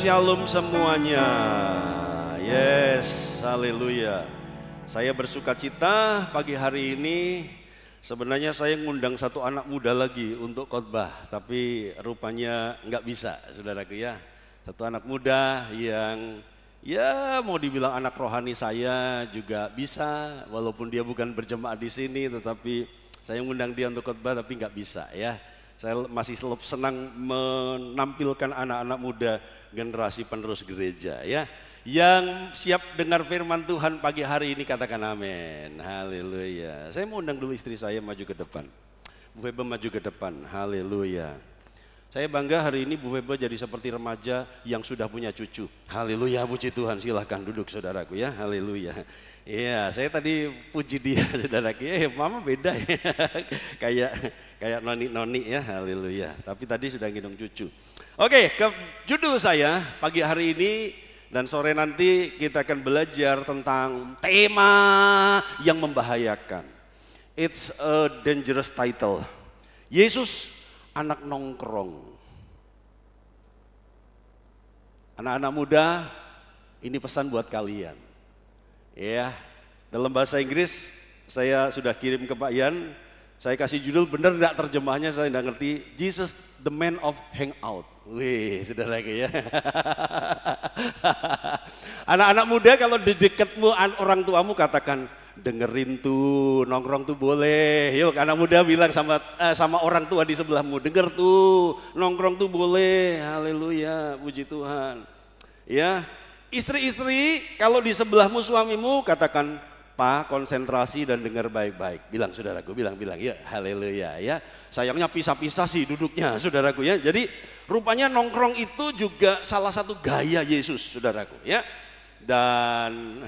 Shalom semuanya. Yes, haleluya. Saya bersuka cita pagi hari ini. Sebenarnya saya ngundang satu anak muda lagi untuk khotbah, tapi rupanya nggak bisa, saudaraku ya. Satu anak muda yang ya mau dibilang anak rohani saya juga bisa, walaupun dia bukan berjemaat di sini, tetapi saya ngundang dia untuk khotbah tapi nggak bisa ya. Saya masih senang menampilkan anak-anak muda generasi penerus gereja ya, yang siap dengar firman Tuhan pagi hari ini, katakan amin. Haleluya. Saya mau undang dulu istri saya maju ke depan. Bu Febe maju ke depan. Haleluya. Saya bangga hari ini Bu Febe jadi seperti remaja yang sudah punya cucu. Haleluya, puji Tuhan. Silahkan duduk saudaraku ya. Haleluya. Iya, saya tadi puji dia saudaraku ya, mama beda ya. kayak noni-noni ya, haleluya. Tapi tadi sudah gendong cucu. Oke, ke judul saya pagi hari ini dan sore nanti kita akan belajar tentang tema yang membahayakan. It's a dangerous title. Yesus anak nongkrong. Anak-anak muda, ini pesan buat kalian. Ya, dalam bahasa Inggris saya sudah kirim ke Pak Yan. Saya kasih judul, benar enggak terjemahnya saya enggak ngerti. Jesus the man of hangout. Wih, saudara ya. Anak-anak muda kalau di dekatmu orang tuamu katakan, dengerin tuh, nongkrong tuh boleh. Yuk anak muda bilang sama orang tua di sebelahmu, denger tuh, nongkrong tuh boleh. Haleluya, puji Tuhan. Ya, istri-istri kalau di sebelahmu suamimu katakan, Pak, konsentrasi dan dengar baik-baik. Bilang saudaraku, bilang ya, haleluya ya. Sayangnya pisah-pisah sih duduknya saudaraku ya. Jadi rupanya nongkrong itu juga salah satu gaya Yesus saudaraku ya. Dan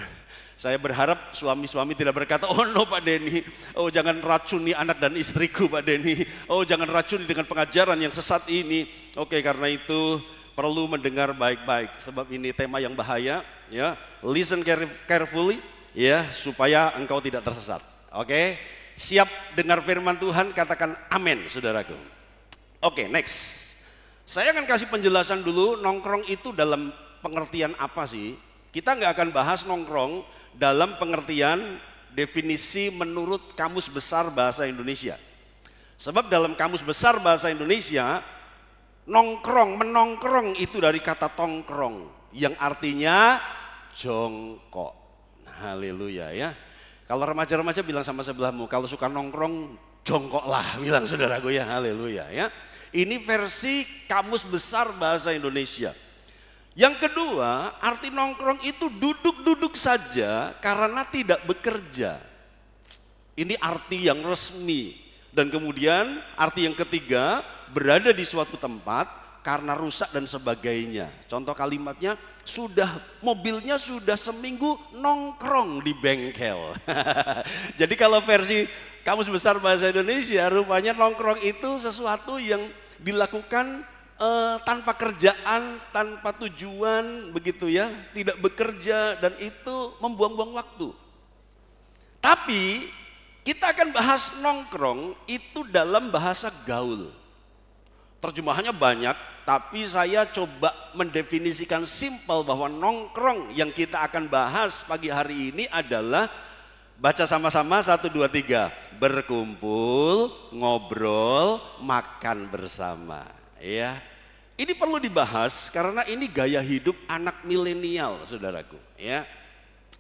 saya berharap suami-suami tidak berkata, oh no Pak Denny, oh jangan racuni anak dan istriku Pak Denny. Oh jangan racuni dengan pengajaran yang sesat ini. Oke, karena itu perlu mendengar baik-baik. Sebab ini tema yang bahaya ya. Listen carefully. Ya, supaya engkau tidak tersesat. Oke, siap dengar firman Tuhan, katakan amin saudaraku. Oke, next. Saya akan kasih penjelasan dulu nongkrong itu dalam pengertian apa sih. Kita nggak akan bahas nongkrong dalam pengertian definisi menurut Kamus Besar Bahasa Indonesia. Sebab dalam Kamus Besar Bahasa Indonesia, menongkrong itu dari kata tongkrong yang artinya jongkok. Haleluya ya. Kalau remaja-remaja bilang sama sebelahmu, kalau suka nongkrong jongkoklah, bilang saudaraku ya, haleluya ya. Ini versi Kamus Besar Bahasa Indonesia. Yang kedua, arti nongkrong itu duduk-duduk saja karena tidak bekerja. Ini arti yang resmi. Dan kemudian arti yang ketiga, berada di suatu tempat karena rusak dan sebagainya. Contoh kalimatnya, mobilnya sudah seminggu nongkrong di bengkel. Jadi kalau versi Kamus Besar Bahasa Indonesia, rupanya nongkrong itu sesuatu yang dilakukan tanpa kerjaan, tanpa tujuan, begitu ya, tidak bekerja, dan itu membuang-buang waktu. Tapi kita akan bahas nongkrong itu dalam bahasa gaul. Terjemahannya banyak, tapi saya coba mendefinisikan simpel bahwa nongkrong yang kita akan bahas pagi hari ini adalah, baca sama-sama 1, 2, 3, berkumpul, ngobrol, makan bersama. Ya, ini perlu dibahas karena ini gaya hidup anak milenial, saudaraku. Ya,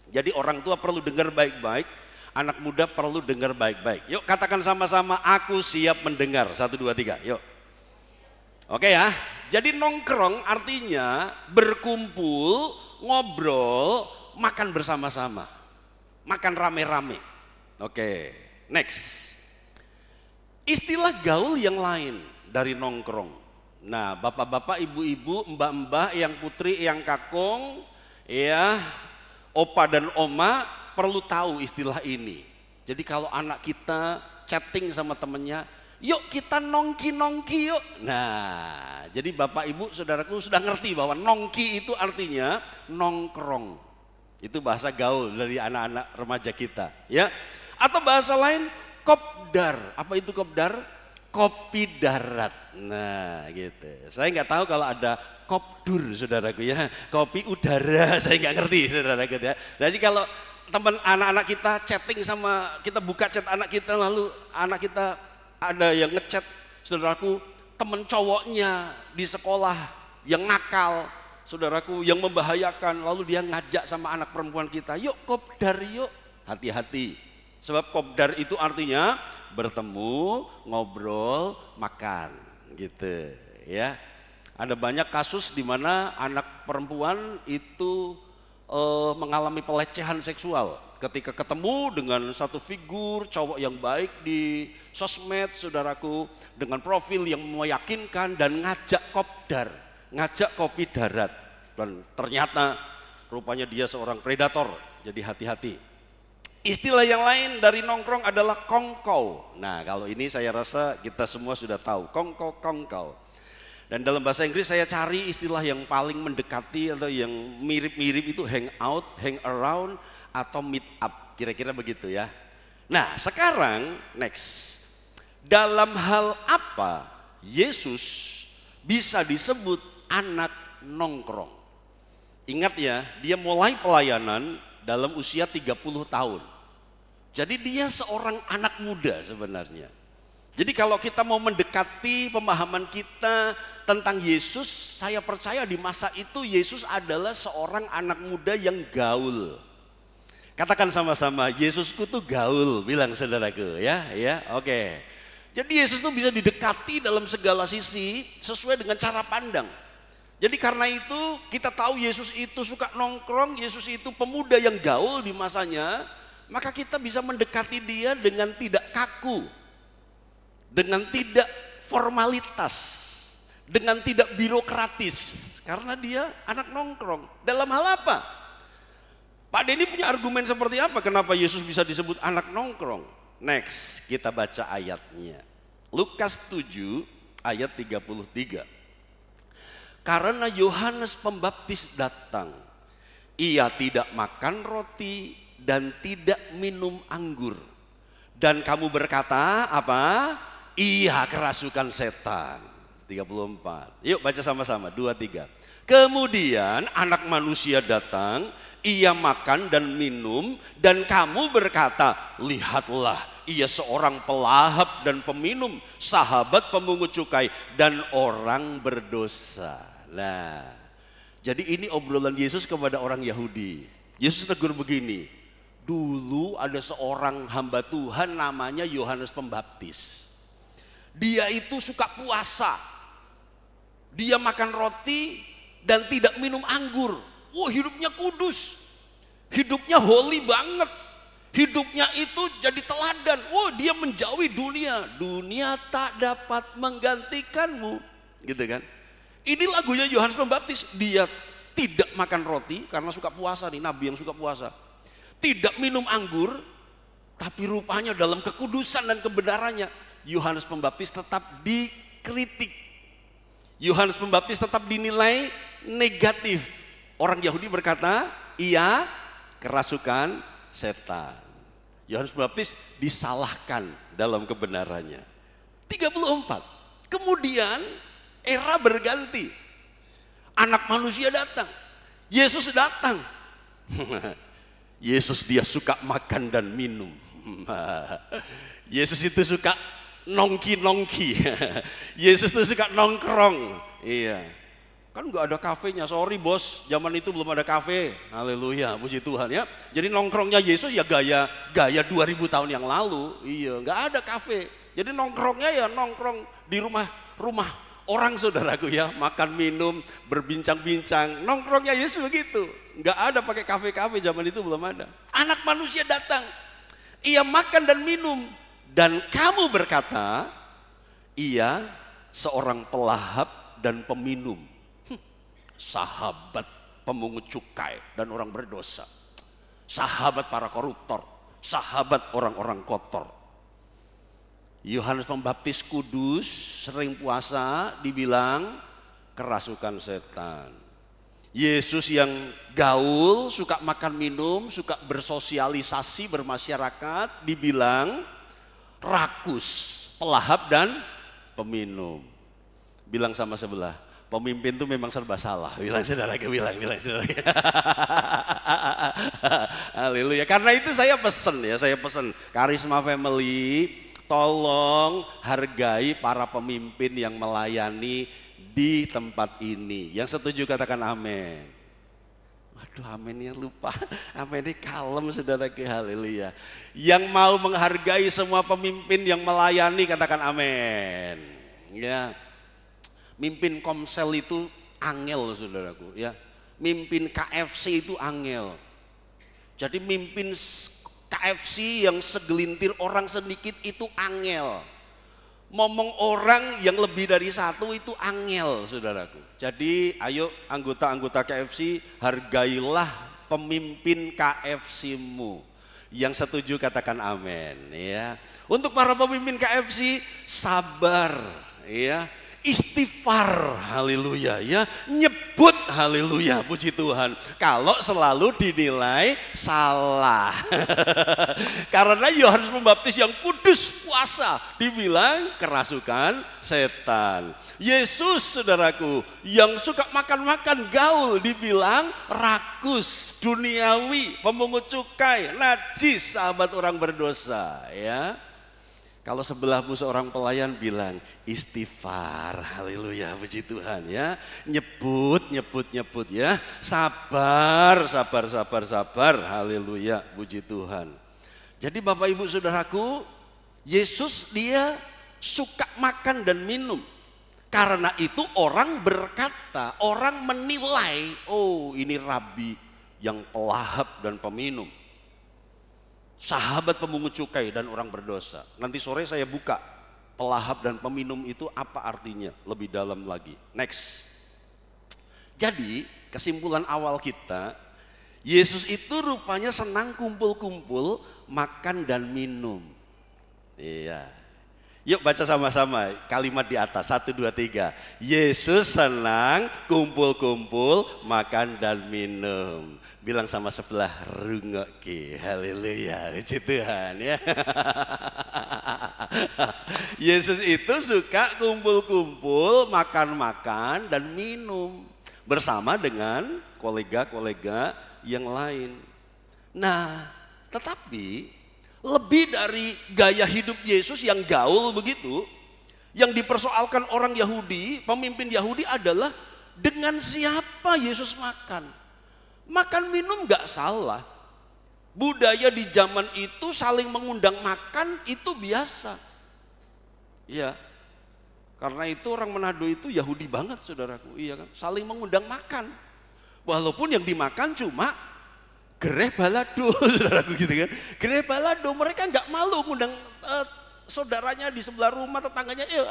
jadi orang tua perlu dengar baik-baik, anak muda perlu dengar baik-baik. Yuk katakan sama-sama, aku siap mendengar. 1, 2, 3, yuk. Oke ya, jadi nongkrong artinya berkumpul, ngobrol, makan bersama-sama, makan rame-rame. Oke, next. Istilah gaul yang lain dari nongkrong. Nah, bapak-bapak, ibu-ibu, mbak-mbak, yang putri, yang kakung, ya, opa dan oma perlu tahu istilah ini. Jadi kalau anak kita chatting sama temennya, yuk kita nongki-nongki yuk. Nah, jadi bapak ibu saudaraku sudah ngerti bahwa nongki itu artinya nongkrong. Itu bahasa gaul dari anak-anak remaja kita ya. Atau bahasa lain kopdar. Apa itu kopdar? Kopi darat. Nah gitu. Saya nggak tahu kalau ada kopdur saudaraku ya, kopi udara. Saya nggak ngerti saudaraku ya. Jadi kalau teman anak-anak kita chatting sama, kita buka chat anak kita, lalu anak kita ada yang ngechat saudaraku, temen cowoknya di sekolah yang nakal saudaraku, yang membahayakan, lalu dia ngajak sama anak perempuan kita, yuk kopdar yuk. Hati-hati, sebab kopdar itu artinya bertemu, ngobrol, makan gitu ya. Ada banyak kasus di mana anak perempuan itu mengalami pelecehan seksual ketika ketemu dengan satu figur cowok yang baik di sosmed saudaraku, dengan profil yang meyakinkan dan ngajak kopdar, ngajak kopi darat, dan ternyata rupanya dia seorang predator. Jadi hati-hati. Istilah yang lain dari nongkrong adalah kongkow. Nah kalau ini saya rasa kita semua sudah tahu, kongkow. Dan dalam bahasa Inggris saya cari istilah yang paling mendekati atau yang mirip-mirip itu hang out, hang around, atau meet up. Kira-kira begitu ya. Nah sekarang next. Dalam hal apa Yesus bisa disebut anak nongkrong? Ingat ya, dia mulai pelayanan dalam usia 30 tahun. Jadi dia seorang anak muda sebenarnya. Jadi kalau kita mau mendekati pemahaman kita tentang Yesus, saya percaya di masa itu Yesus adalah seorang anak muda yang gaul. Katakan sama-sama, Yesusku tuh gaul, bilang saudaraku ya, oke. Jadi Yesus tuh bisa didekati dalam segala sisi sesuai dengan cara pandang. Jadi karena itu kita tahu Yesus itu suka nongkrong, Yesus itu pemuda yang gaul di masanya, maka kita bisa mendekati dia dengan tidak kaku, dengan tidak formalitas, dengan tidak birokratis, karena dia anak nongkrong. Dalam hal apa? Pak Denny punya argumen seperti apa kenapa Yesus bisa disebut anak nongkrong? Next, kita baca ayatnya. Lukas 7 ayat 33. Karena Yohanes Pembaptis datang, ia tidak makan roti dan tidak minum anggur. Dan kamu berkata apa? Ia kerasukan setan. 34. Yuk baca sama-sama, 2, 3. Kemudian anak manusia datang, ia makan dan minum, dan kamu berkata, lihatlah, ia seorang pelahap dan peminum, sahabat pemungut cukai dan orang berdosa. Nah, jadi ini obrolan Yesus kepada orang Yahudi. Yesus tegur begini, dulu ada seorang hamba Tuhan namanya Yohanes Pembaptis. Dia itu suka puasa, dia makan roti dan tidak minum anggur. Wah, hidupnya kudus, hidupnya holy banget, hidupnya itu jadi teladan. Wah, dia menjauhi dunia, dunia tak dapat menggantikanmu, gitu kan. Ini lagunya Yohanes Pembaptis. Dia tidak makan roti karena suka puasa nih, nabi yang suka puasa. Tidak minum anggur, tapi rupanya dalam kekudusan dan kebenarannya Yohanes Pembaptis tetap dikritik. Yohanes Pembaptis tetap dinilai negatif. Orang Yahudi berkata, ia kerasukan setan. Yohanes Pembaptis disalahkan dalam kebenarannya. 34. Kemudian era berganti. Anak manusia datang. Yesus datang. Yesus dia suka makan dan minum. Yesus itu suka nongki-nongki. Yesus itu suka nongkrong. Iya. Kan nggak ada kafenya, sorry bos, zaman itu belum ada kafe. Haleluya, puji Tuhan ya. Jadi nongkrongnya Yesus ya gaya 2000 tahun yang lalu. Iya, nggak ada kafe. Jadi nongkrongnya ya nongkrong di rumah orang saudaraku ya, makan minum, berbincang-bincang. Nongkrongnya Yesus begitu. Nggak ada pakai kafe-kafe, zaman itu belum ada. Anak manusia datang, ia makan dan minum, dan kamu berkata, ia seorang pelahap dan peminum, sahabat pemungut cukai dan orang berdosa, sahabat para koruptor, sahabat orang-orang kotor. Yohanes Pembaptis kudus, sering puasa, dibilang kerasukan setan. Yesus yang gaul, suka makan minum, suka bersosialisasi, bermasyarakat, dibilang rakus, pelahap dan peminum. Bilang sama sebelah, Pemimpin itu memang serba salah. Bilang saudara, bilang saudara. Haleluya. Karena itu saya pesen Karisma Family, tolong hargai para pemimpin yang melayani di tempat ini. Yang setuju katakan amin. Waduh, aminnya lupa. Aminnya kalem saudara, haleluya. Yang mau menghargai semua pemimpin yang melayani katakan amin. Ya. Mimpin Komsel itu angel saudaraku, ya. Mimpin KFC itu angel. Jadi mimpin KFC yang segelintir orang sedikit itu angel. Ngomong orang yang lebih dari satu itu angel saudaraku. Jadi ayo anggota-anggota KFC, hargailah pemimpin KFC-mu. Yang setuju katakan amin, ya. Untuk para pemimpin KFC, sabar, ya. Istighfar, haleluya, ya. Nyebut, haleluya, puji Tuhan. Kalau selalu dinilai salah. Karena Yohanes Pembaptis yang kudus puasa dibilang kerasukan setan. Yesus saudaraku yang suka makan-makan gaul dibilang rakus, duniawi, pemungut cukai, najis, sahabat orang berdosa, ya. Kalau sebelahmu seorang pelayan bilang istighfar, haleluya, puji Tuhan, ya. Nyebut ya. Sabar, haleluya, puji Tuhan. Jadi Bapak Ibu Saudaraku, Yesus dia suka makan dan minum. Karena itu orang berkata, orang menilai, oh ini rabi yang pelahap dan peminum. Sahabat pemungut cukai dan orang berdosa. Nanti sore saya buka pelahap dan peminum itu apa artinya lebih dalam lagi. Next. Jadi kesimpulan awal kita, Yesus itu rupanya senang kumpul-kumpul, makan dan minum. Iya. Yuk baca sama-sama kalimat di atas, 1, 2, 3. Yesus senang kumpul-kumpul, makan dan minum. Bilang sama sebelah, rungoki, haleluya, puji Tuhan, ya. Yesus itu suka kumpul-kumpul, makan-makan dan minum bersama dengan kolega-kolega yang lain. Nah, tetapi lebih dari gaya hidup Yesus yang gaul begitu, yang dipersoalkan orang Yahudi, pemimpin Yahudi adalah dengan siapa Yesus makan. Makan minum gak salah. Budaya di zaman itu saling mengundang makan itu biasa. Iya. Karena itu orang Manado itu Yahudi banget saudaraku, iya kan? Saling mengundang makan. Walaupun yang dimakan cuma gereh balado, saudaraku, gitu kan? Gereh balado, mereka nggak malu mengundang saudaranya di sebelah rumah, tetangganya, ayo,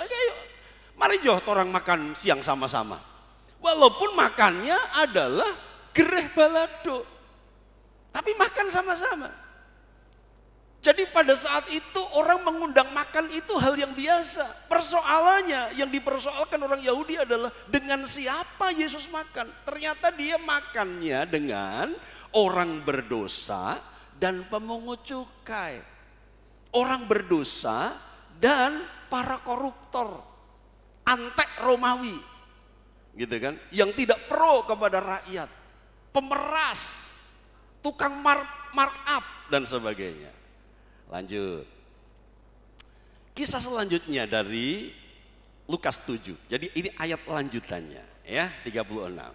mari joh orang makan siang sama-sama. Walaupun makannya adalah gereh balado, tapi makan sama-sama. Jadi pada saat itu orang mengundang makan itu hal yang biasa. Persoalannya yang dipersoalkan orang Yahudi adalah dengan siapa Yesus makan. Ternyata dia makannya dengan orang berdosa dan pemungut cukai. Orang berdosa dan para koruptor, antek Romawi, gitu kan? Yang tidak pro kepada rakyat, pemeras, tukang markup dan sebagainya. Lanjut. Kisah selanjutnya dari Lukas 7. Jadi ini ayat lanjutannya, ya, 36.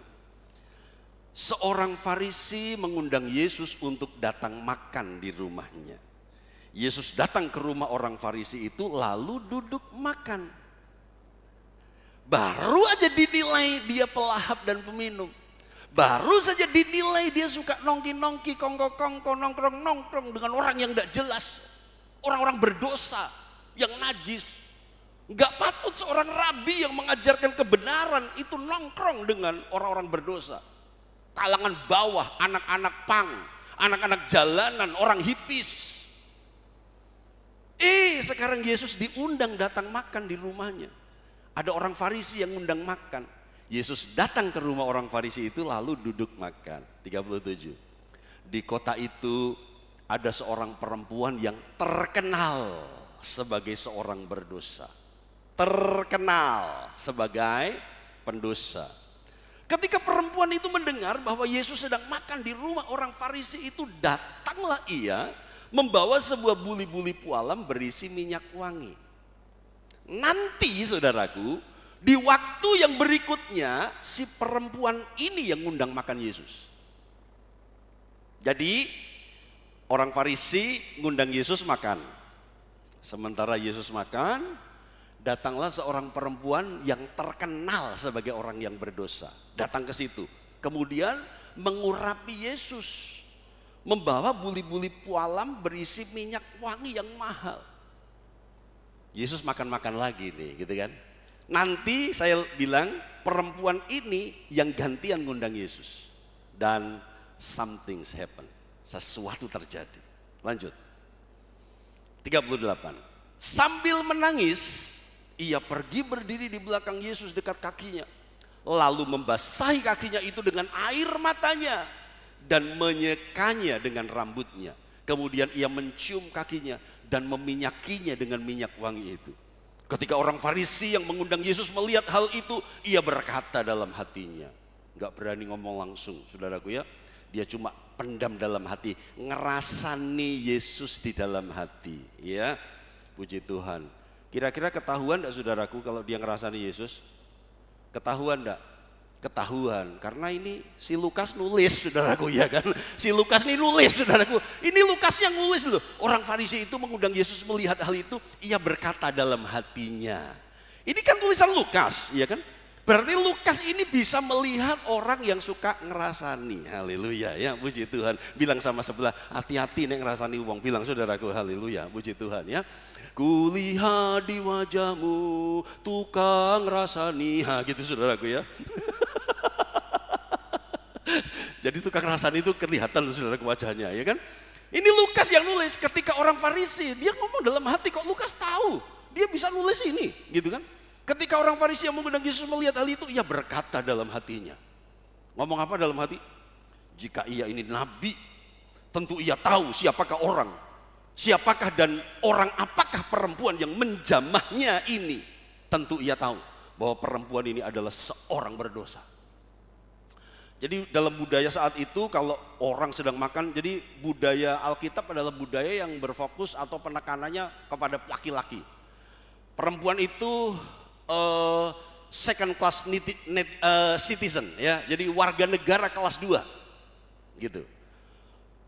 Seorang Farisi mengundang Yesus untuk datang makan di rumahnya. Yesus datang ke rumah orang Farisi itu lalu duduk makan. Baru aja dinilai dia pelahap dan peminum. Baru saja dinilai dia suka nongki-nongki, kongko-kongko, nongkrong-nongkrong dengan orang yang tidak jelas. Orang-orang berdosa yang najis. Gak patut seorang rabi yang mengajarkan kebenaran itu nongkrong dengan orang-orang berdosa. Kalangan bawah, anak-anak pang, anak-anak jalanan, orang hipis. Sekarang Yesus diundang datang makan di rumahnya. Ada orang Farisi yang undang makan. Yesus datang ke rumah orang Farisi itu lalu duduk makan. 37. Di kota itu ada seorang perempuan yang terkenal sebagai seorang berdosa. Terkenal sebagai pendosa. Ketika perempuan itu mendengar bahwa Yesus sedang makan di rumah orang Farisi itu, datanglah ia membawa sebuah buli-buli pualam berisi minyak wangi. Nanti saudaraku, di waktu yang berikutnya si perempuan ini yang ngundang makan Yesus. Jadi orang Farisi ngundang Yesus makan. Sementara Yesus makan, datanglah seorang perempuan yang terkenal sebagai orang yang berdosa. Datang ke situ. Kemudian mengurapi Yesus. Membawa buli-buli pualam berisi minyak wangi yang mahal. Yesus makan-makan lagi nih, gitu kan. Nanti saya bilang perempuan ini yang gantian ngundang Yesus. Dan something's happen. Sesuatu terjadi. Lanjut. 38. Sambil menangis, ia pergi berdiri di belakang Yesus dekat kakinya. Lalu membasahi kakinya itu dengan air matanya dan menyekanya dengan rambutnya. Kemudian ia mencium kakinya dan meminyakinya dengan minyak wangi itu. Ketika orang Farisi yang mengundang Yesus melihat hal itu, ia berkata dalam hatinya. Gak berani ngomong langsung, saudaraku ya. Dia cuma pendam dalam hati, ngerasani Yesus di dalam hati, ya. Puji Tuhan. Kira-kira ketahuan enggak saudaraku kalau dia ngerasani Yesus? Ketahuan enggak? Ketahuan, karena ini si Lukas nulis, saudaraku, ya kan? Si Lukas ini nulis, saudaraku. Ini Lukas yang nulis loh. Orang Farisi itu mengundang Yesus melihat hal itu, ia berkata dalam hatinya. Ini kan tulisan Lukas, ya kan? Berarti Lukas ini bisa melihat orang yang suka ngerasani. Haleluya, ya, puji Tuhan. Bilang sama sebelah, hati-hati nih ngerasani uang. Bilang saudaraku, haleluya, puji Tuhan, ya. Kulihat di wajahmu tukang rasani, gitu saudaraku, ya. Jadi tukang rasani itu kelihatan saudaraku wajahnya, ya kan. Ini Lukas yang nulis. Ketika orang Farisi, dia ngomong dalam hati, kok Lukas tahu dia bisa nulis ini, gitu kan. Ketika orang Farisi yang mengundang Yesus melihat hal itu, ia berkata dalam hatinya. Ngomong apa dalam hati? Jika ia ini nabi, tentu ia tahu siapakah orang. Siapakah dan orang apakah perempuan yang menjamahnya ini. Tentu ia tahu bahwa perempuan ini adalah seorang berdosa. Jadi dalam budaya saat itu kalau orang sedang makan, jadi budaya Alkitab adalah budaya yang berfokus atau penekanannya kepada laki-laki. Perempuan itu second class citizen, ya, jadi warga negara kelas 2 gitu.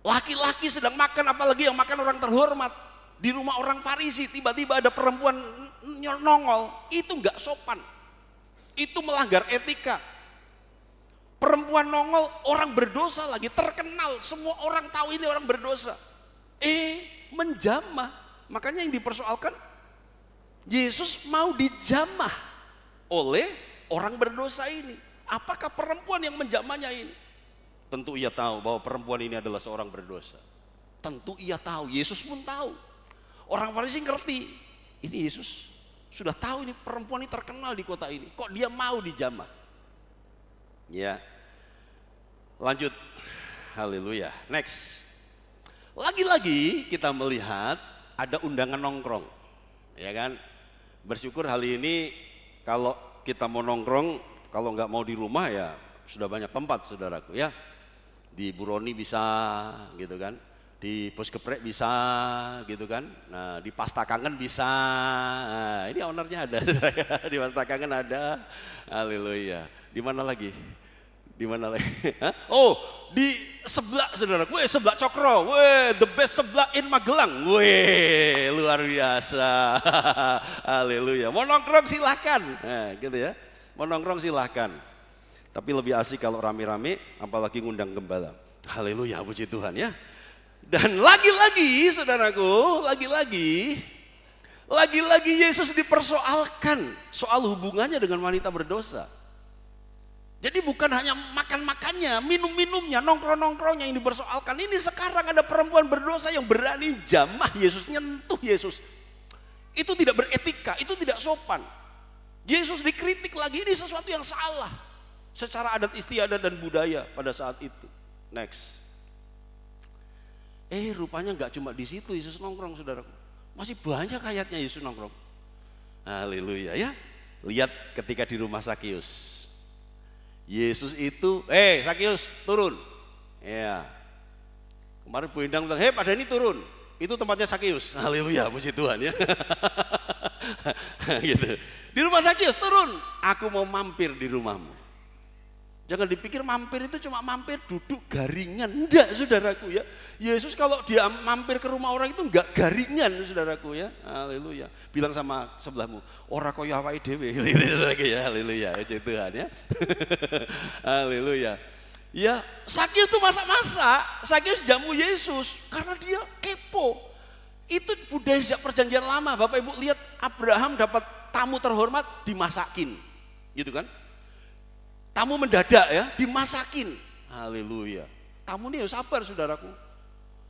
Laki-laki sedang makan, apalagi yang makan orang terhormat di rumah orang Farisi, tiba-tiba ada perempuan nongol, itu nggak sopan, itu melanggar etika. Perempuan nongol, orang berdosa lagi, terkenal, semua orang tahu ini orang berdosa, menjamah. Makanya yang dipersoalkan, Yesus mau dijamah oleh orang berdosa ini. Apakah perempuan yang menjamahnya ini? Tentu ia tahu bahwa perempuan ini adalah seorang berdosa. Tentu ia tahu, Yesus pun tahu. Orang Farisi ngerti, ini Yesus sudah tahu ini perempuan ini terkenal di kota ini. Kok dia mau dijamah? Ya, lanjut. Haleluya. Next. Lagi-lagi kita melihat ada undangan nongkrong, ya kan? Bersyukur hari ini kalau kita mau nongkrong, kalau nggak mau di rumah ya sudah banyak tempat saudaraku, ya. Di Buroni bisa gitu kan, di Pos Geprek bisa gitu kan, nah di Pasta Kangen bisa, nah, ini ownernya ada, di Pasta Kangen ada, haleluya. Di mana lagi? Di mana lagi? Oh, di sebelah saudaraku, sebelah Cokro, the best sebelah in Magelang, luar biasa, haleluya. Mau nongkrong silahkan, nah, gitu ya, mau nongkrong silahkan. Tapi lebih asik kalau rame-rame, apalagi ngundang gembala, haleluya, puji Tuhan, ya. Dan lagi-lagi saudaraku, lagi-lagi Yesus dipersoalkan soal hubungannya dengan wanita berdosa. Jadi bukan hanya makan-makannya, minum-minumnya, nongkrong-nongkrongnya yang dipersoalkan. Ini sekarang ada perempuan berdosa yang berani jamah Yesus, nyentuh Yesus. Itu tidak beretika, itu tidak sopan. Yesus dikritik lagi, ini sesuatu yang salah secara adat istiadat dan budaya pada saat itu. Next. Rupanya nggak cuma di situ Yesus nongkrong, saudaraku. Masih banyak ayatnya Yesus nongkrong. Haleluya, ya. Lihat ketika di rumah Sakius. Yesus itu, Sakius turun. Ya. Kemarin Bu Endang bilang, Pak Dhani turun. Itu tempatnya Sakius. Haleluya, puji Tuhan ya. Gitu. Di rumah Sakius turun. Aku mau mampir di rumahmu. Jangan dipikir mampir itu cuma mampir duduk garingan. Enggak, saudaraku ya. Yesus kalau dia mampir ke rumah orang itu enggak garingan, saudaraku ya. Haleluya. Bilang sama sebelahmu, ora koyo awake dhewe. Saudaraku ya. Haleluya. Puji Tuhan ya. Haleluya. Ya, Sakius tuh masak-masak. Sakius jamu Yesus karena dia kepo. Itu budaya sejak perjanjian lama. Bapak Ibu lihat Abraham dapat tamu terhormat dimasakin. Gitu kan? Tamu mendadak ya, dimasakin. Haleluya. Tamu ini sabar saudaraku.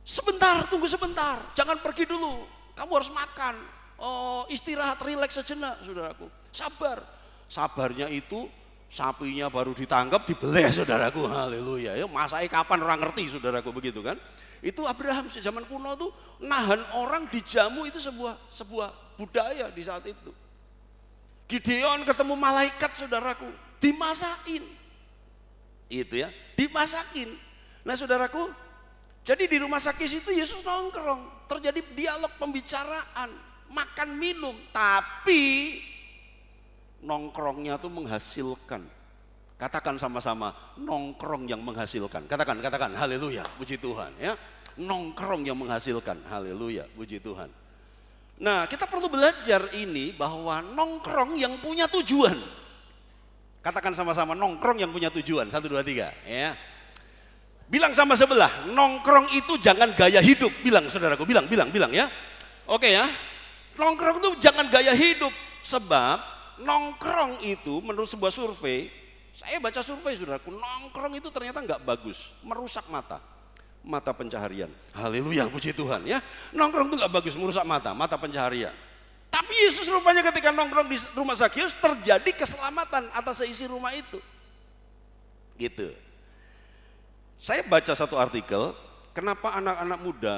Sebentar, tunggu sebentar. Jangan pergi dulu. Kamu harus makan. Oh, istirahat, rileks sejenak saudaraku. Sabar. Sabarnya itu sapinya baru ditangkap, dibeleh saudaraku. Haleluya. Ya, masaknya kapan orang ngerti saudaraku begitu kan. Itu Abraham zaman kuno tuh nahan orang dijamu itu sebuah budaya di saat itu. Gideon ketemu malaikat saudaraku, dimasakin. Itu ya, dimasakin. Nah saudaraku, jadi di rumah Sakius itu Yesus nongkrong, terjadi dialog pembicaraan, makan minum, tapi nongkrongnya tuh menghasilkan. Katakan sama-sama, nongkrong yang menghasilkan. Katakan, haleluya, puji Tuhan ya. Nongkrong yang menghasilkan, haleluya, puji Tuhan. Nah, kita perlu belajar ini bahwa nongkrong yang punya tujuan. Katakan sama-sama, nongkrong yang punya tujuan. 1, 2, 3 ya. Bilang sama sebelah, nongkrong itu jangan gaya hidup. Bilang saudaraku, bilang ya. Oke ya. Nongkrong itu jangan gaya hidup. Sebab nongkrong itu menurut sebuah survei, saya baca survei saudaraku, nongkrong itu ternyata nggak bagus, merusak mata pencaharian. Haleluya, puji Tuhan ya. Nongkrong itu nggak bagus, merusak mata pencaharian. Tapi Yesus rupanya ketika nongkrong di rumah Sakius terjadi keselamatan atas seisi rumah itu. Gitu. Saya baca satu artikel, kenapa anak-anak muda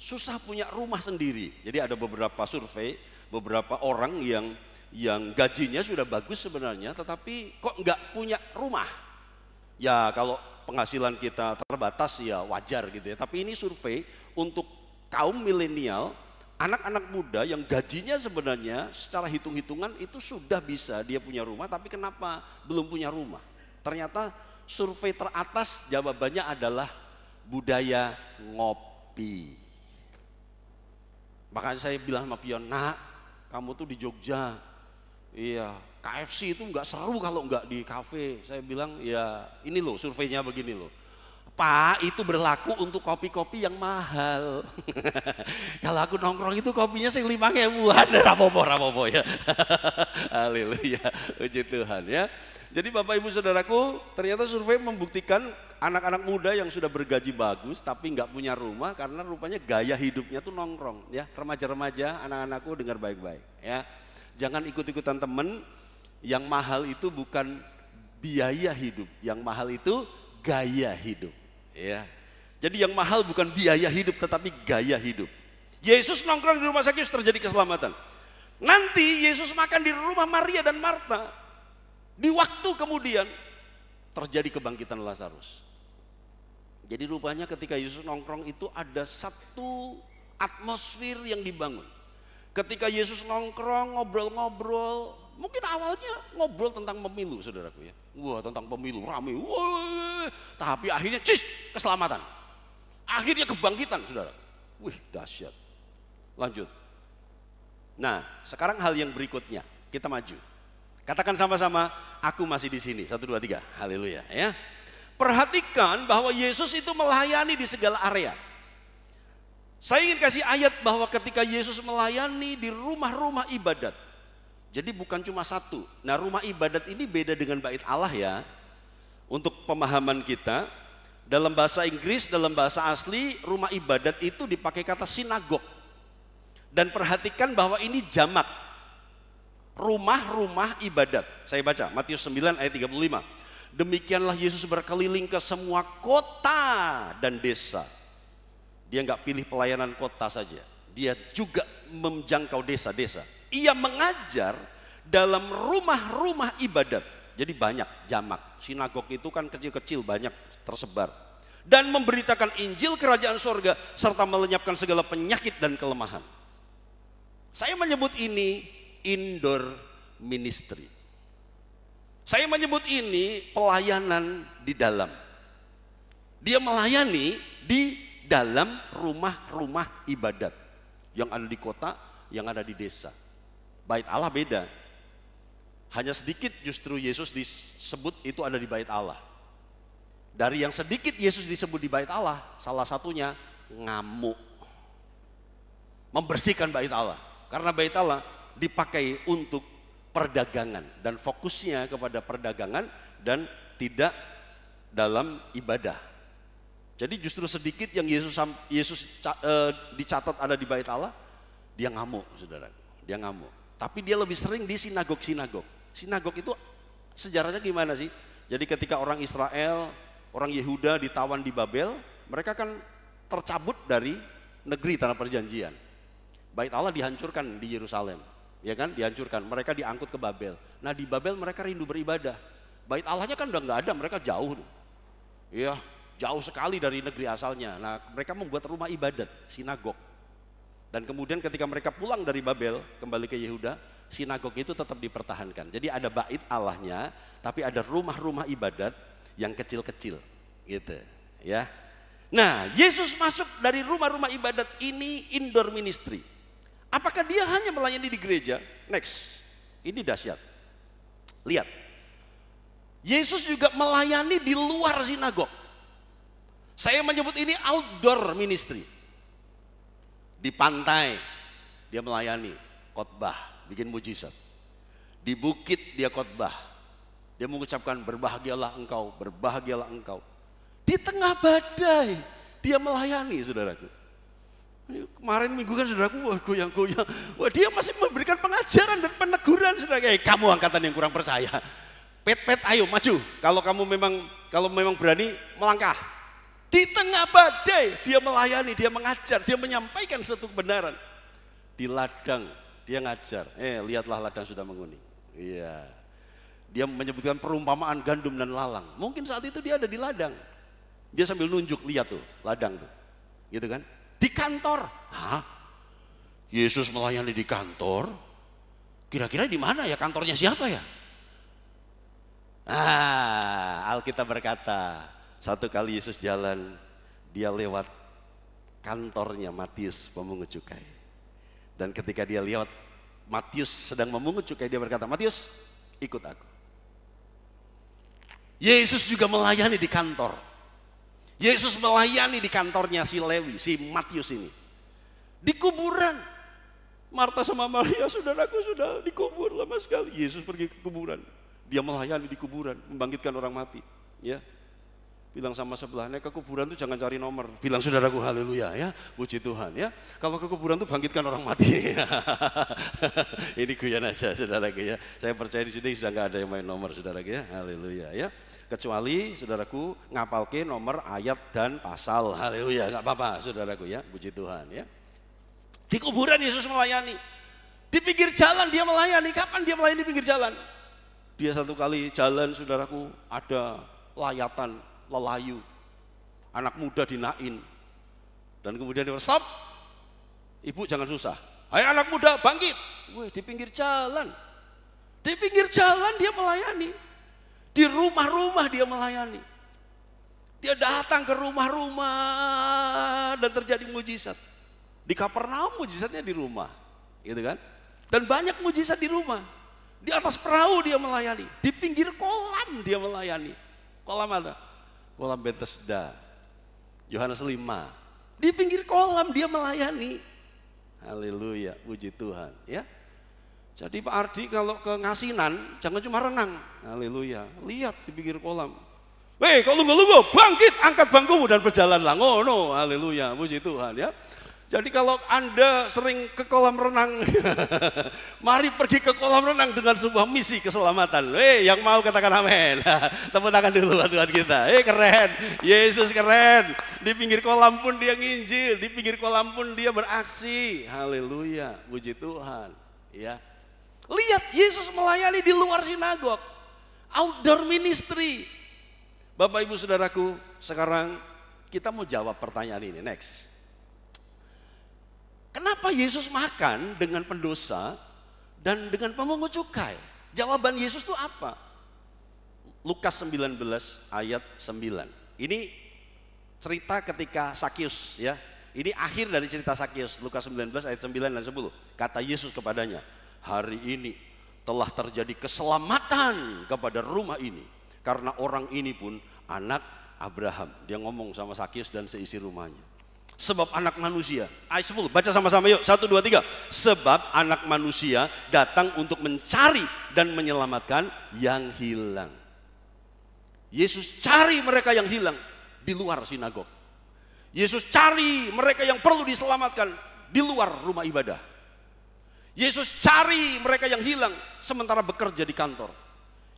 susah punya rumah sendiri. Jadi ada beberapa survei, beberapa orang yang gajinya sudah bagus sebenarnya, tetapi kok nggak punya rumah. Ya kalau penghasilan kita terbatas ya wajar gitu ya. Tapi ini survei untuk kaum milenial, anak-anak muda yang gajinya sebenarnya secara hitung-hitungan itu sudah bisa dia punya rumah, tapi kenapa belum punya rumah? Ternyata survei teratas jawabannya adalah budaya ngopi. Makanya saya bilang sama Fion, nak kamu tuh di Jogja, iya KFC itu nggak seru kalau nggak di kafe. Saya bilang ya ini loh surveinya begini loh. Pak, itu berlaku untuk kopi-kopi yang mahal. Kalau aku nongkrong itu kopinya sing 5.000-an, rapopo ya. Haleluya, puji Tuhan ya. Jadi Bapak Ibu Saudaraku, ternyata survei membuktikan anak-anak muda yang sudah bergaji bagus tapi nggak punya rumah karena rupanya gaya hidupnya tuh nongkrong ya. Remaja-remaja, anak-anakku dengar baik-baik ya. Jangan ikut-ikutan temen, yang mahal itu bukan biaya hidup, yang mahal itu gaya hidup. Ya, jadi yang mahal bukan biaya hidup tetapi gaya hidup. Yesus nongkrong di rumah Sakius terjadi keselamatan. Nanti Yesus makan di rumah Maria dan Marta. Di waktu kemudian terjadi kebangkitan Lazarus. Jadi rupanya ketika Yesus nongkrong itu ada satu atmosfer yang dibangun. Ketika Yesus nongkrong ngobrol-ngobrol, mungkin awalnya ngobrol tentang pemilu saudaraku ya. Wah tentang pemilu rame, wah. Tapi akhirnya keselamatan. Akhirnya kebangkitan saudara. Wih dahsyat. Lanjut. Nah sekarang hal yang berikutnya, kita maju. Katakan sama-sama, aku masih di sini. 1, 2, 3, haleluya ya. Perhatikan bahwa Yesus itu melayani di segala area. Saya ingin kasih ayat bahwa ketika Yesus melayani di rumah-rumah ibadat. Jadi bukan cuma satu. Nah rumah ibadat ini beda dengan bait Allah ya. Untuk pemahaman kita, dalam bahasa Inggris, dalam bahasa asli, rumah ibadat itu dipakai kata sinagog. Dan perhatikan bahwa ini jamak. Rumah-rumah ibadat. Saya baca Matius 9 ayat 35. Demikianlah Yesus berkeliling ke semua kota dan desa. Dia nggak pilih pelayanan kota saja. Dia juga menjangkau desa-desa. Ia mengajar dalam rumah-rumah ibadat Jadi banyak, jamak. Sinagog itu kan kecil-kecil, banyak tersebar. Dan memberitakan Injil kerajaan sorga serta melenyapkan segala penyakit dan kelemahan. Saya menyebut ini indoor ministry. Saya menyebut ini pelayanan di dalam. Dia melayani di dalam rumah-rumah ibadat yang ada di kota, yang ada di desa. Bait Allah beda. Hanya sedikit justru Yesus disebut itu ada di bait Allah. Dari yang sedikit Yesus disebut di bait Allah, salah satunya ngamuk. Membersihkan bait Allah. Karena bait Allah dipakai untuk perdagangan dan fokusnya kepada perdagangan dan tidak dalam ibadah. Jadi justru sedikit yang Yesus dicatat ada di bait Allah, dia ngamuk, saudara. Dia ngamuk. Tapi dia lebih sering di sinagog-sinagog. Sinagog itu sejarahnya gimana sih? Jadi ketika orang Israel, orang Yehuda ditawan di Babel, mereka kan tercabut dari negeri tanah perjanjian. Bait Allah dihancurkan di Yerusalem, ya kan? Dihancurkan. Mereka diangkut ke Babel. Nah di Babel mereka rindu beribadah. Bait Allahnya kan udah nggak ada, mereka jauh. Iya, jauh sekali dari negeri asalnya. Nah mereka membuat rumah ibadat, sinagog. Dan kemudian ketika mereka pulang dari Babel kembali ke Yehuda, sinagog itu tetap dipertahankan. Jadi ada bait Allahnya, tapi ada rumah-rumah ibadat yang kecil-kecil, gitu, ya. Nah, Yesus masuk dari rumah-rumah ibadat ini indoor ministry. Apakah dia hanya melayani di gereja? Next, ini dahsyat. Lihat, Yesus juga melayani di luar sinagog. Saya menyebut ini outdoor ministry. Di pantai dia melayani, khotbah, bikin mujizat. Di bukit dia khotbah. Dia mengucapkan berbahagialah engkau, berbahagialah engkau. Di tengah badai dia melayani, saudaraku. Kemarin minggu kan saudaraku, wah goyang-goyang. Wah dia masih memberikan pengajaran dan peneguran, saudara. Kamu angkatan yang kurang percaya. Pet, ayo maju. Kalau memang berani melangkah. Di tengah badai dia melayani, dia mengajar, dia menyampaikan satu kebenaran. Di ladang dia ngajar. Lihatlah ladang sudah menguning. Iya. Dia menyebutkan perumpamaan gandum dan lalang. Mungkin saat itu dia ada di ladang. Dia sambil nunjuk, lihat tuh ladang tuh. Gitu kan? Di kantor. Hah? Yesus melayani di kantor? Kira-kira di mana ya kantornya siapa ya? Alkitab berkata, satu kali Yesus jalan, dia lewat kantornya Matius pemungut cukai. Dan ketika dia lewat Matius sedang memungut cukai, dia berkata, Matius ikut aku. Yesus juga melayani di kantor. Yesus melayani di kantornya si Lewi, si Matius ini. Di kuburan. Marta sama Maria, saudaraku sudah dikubur lama sekali. Yesus pergi ke kuburan. Dia melayani di kuburan, membangkitkan orang mati. Ya. Bilang sama sebelahnya, ke kuburan tuh jangan cari nomor. Bilang saudaraku, haleluya ya, puji Tuhan ya. Kalau ke kuburan tuh bangkitkan orang mati. Ini guyon aja saudaraku ya. Saya percaya di sini sudah nggak ada yang main nomor saudaraku ya, haleluya ya. Kecuali saudaraku ngapalke nomor ayat dan pasal, haleluya, nggak apa-apa saudaraku ya, puji Tuhan ya. Di kuburan Yesus melayani. Di pinggir jalan dia melayani. Kapan dia melayani di pinggir jalan? Dia satu kali jalan saudaraku, ada layatan lelayu, anak muda dinain, dan kemudian dia stop, ibu jangan susah, ayo anak muda bangkit. Wih, di pinggir jalan dia melayani, di rumah-rumah dia melayani, dia datang ke rumah-rumah dan terjadi mujizat. Di Kapernaum mujizatnya di rumah, gitu kan? Dan banyak mujizat di rumah. Di atas perahu dia melayani, di pinggir kolam dia melayani. Kolam ada? Kolam Bethesda, Yohanes 5. Di pinggir kolam dia melayani. Haleluya, puji Tuhan ya. Jadi Pak Ardi kalau ke Ngasinan jangan cuma renang. Haleluya, lihat di pinggir kolam. Weh, kalau lungguh-lungguh bangkit, angkat bangkumu dan berjalanlah. Ngono, haleluya, puji Tuhan ya. Jadi kalau Anda sering ke kolam renang, mari pergi ke kolam renang dengan sebuah misi keselamatan. Yang mau katakan amin. Tepuk tangan dulu buat Tuhan kita. Keren, Yesus keren. Di pinggir kolam pun dia nginjil, di pinggir kolam pun dia beraksi. Haleluya, puji Tuhan. Ya, lihat Yesus melayani di luar sinagog. Outdoor ministry. Bapak Ibu Saudaraku, sekarang kita mau jawab pertanyaan ini. Next. Kenapa Yesus makan dengan pendosa dan dengan pemungut cukai? Jawaban Yesus itu apa? Lukas 19 ayat 9. Ini cerita ketika Sakyus, ya. Ini akhir dari cerita Sakyus, Lukas 19 ayat 9 dan 10. Kata Yesus kepadanya, hari ini telah terjadi keselamatan kepada rumah ini. Karena orang ini pun anak Abraham. Dia ngomong sama Sakyus dan seisi rumahnya. Sebab anak manusia, ayat 10, baca sama-sama yuk, 1, 2, 3. Sebab anak manusia datang untuk mencari dan menyelamatkan yang hilang. Yesus cari mereka yang hilang di luar sinagog. Yesus cari mereka yang perlu diselamatkan di luar rumah ibadah. Yesus cari mereka yang hilang sementara bekerja di kantor.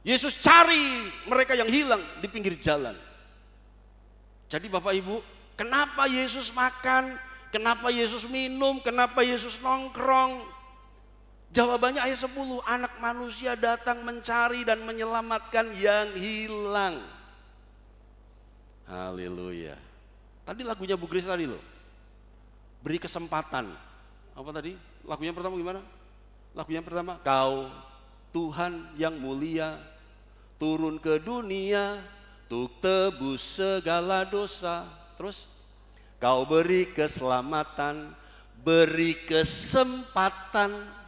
Yesus cari mereka yang hilang di pinggir jalan. Jadi Bapak Ibu, kenapa Yesus makan? Kenapa Yesus minum? Kenapa Yesus nongkrong? Jawabannya ayat 10, anak manusia datang mencari dan menyelamatkan yang hilang. Haleluya. Tadi lagunya Bu Grace tadi loh. Beri kesempatan. Apa tadi? Lagunya pertama gimana? Lagunya pertama, Kau Tuhan yang mulia turun ke dunia untuk tebus segala dosa. Terus, Kau beri keselamatan, beri kesempatan.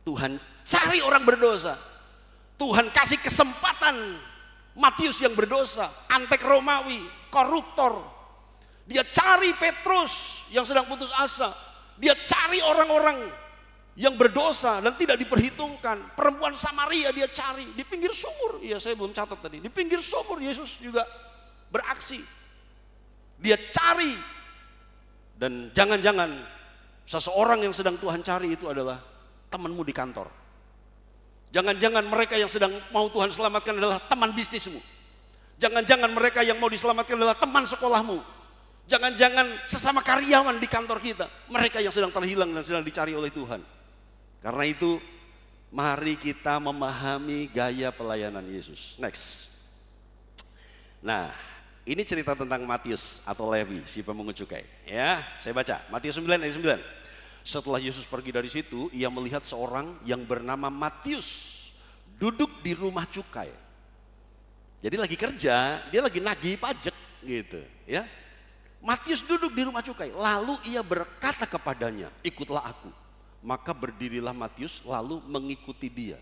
Tuhan cari orang berdosa. Tuhan kasih kesempatan Matius yang berdosa, antek Romawi, koruptor. Dia cari Petrus yang sedang putus asa. Dia cari orang-orang yang berdosa dan tidak diperhitungkan. Perempuan Samaria dia cari di pinggir sumur. Iya, saya belum catat tadi. Di pinggir sumur Yesus juga beraksi. Dia cari. Dan jangan-jangan seseorang yang sedang Tuhan cari itu adalah temanmu di kantor. Jangan-jangan mereka yang sedang mau Tuhan selamatkan adalah teman bisnismu. Jangan-jangan mereka yang mau diselamatkan adalah teman sekolahmu. Jangan-jangan sesama karyawan di kantor kita. Mereka yang sedang terhilang dan sedang dicari oleh Tuhan. Karena itu mari kita memahami gaya pelayanan Yesus. Next. Nah, ini cerita tentang Matius atau Levi, si pemungut cukai. Ya, saya baca Matius 9 ayat 9. Setelah Yesus pergi dari situ, ia melihat seorang yang bernama Matius duduk di rumah cukai. Jadi lagi kerja, dia lagi nagih pajak gitu, ya. Matius duduk di rumah cukai, lalu ia berkata kepadanya, ikutlah aku. Maka berdirilah Matius lalu mengikuti dia.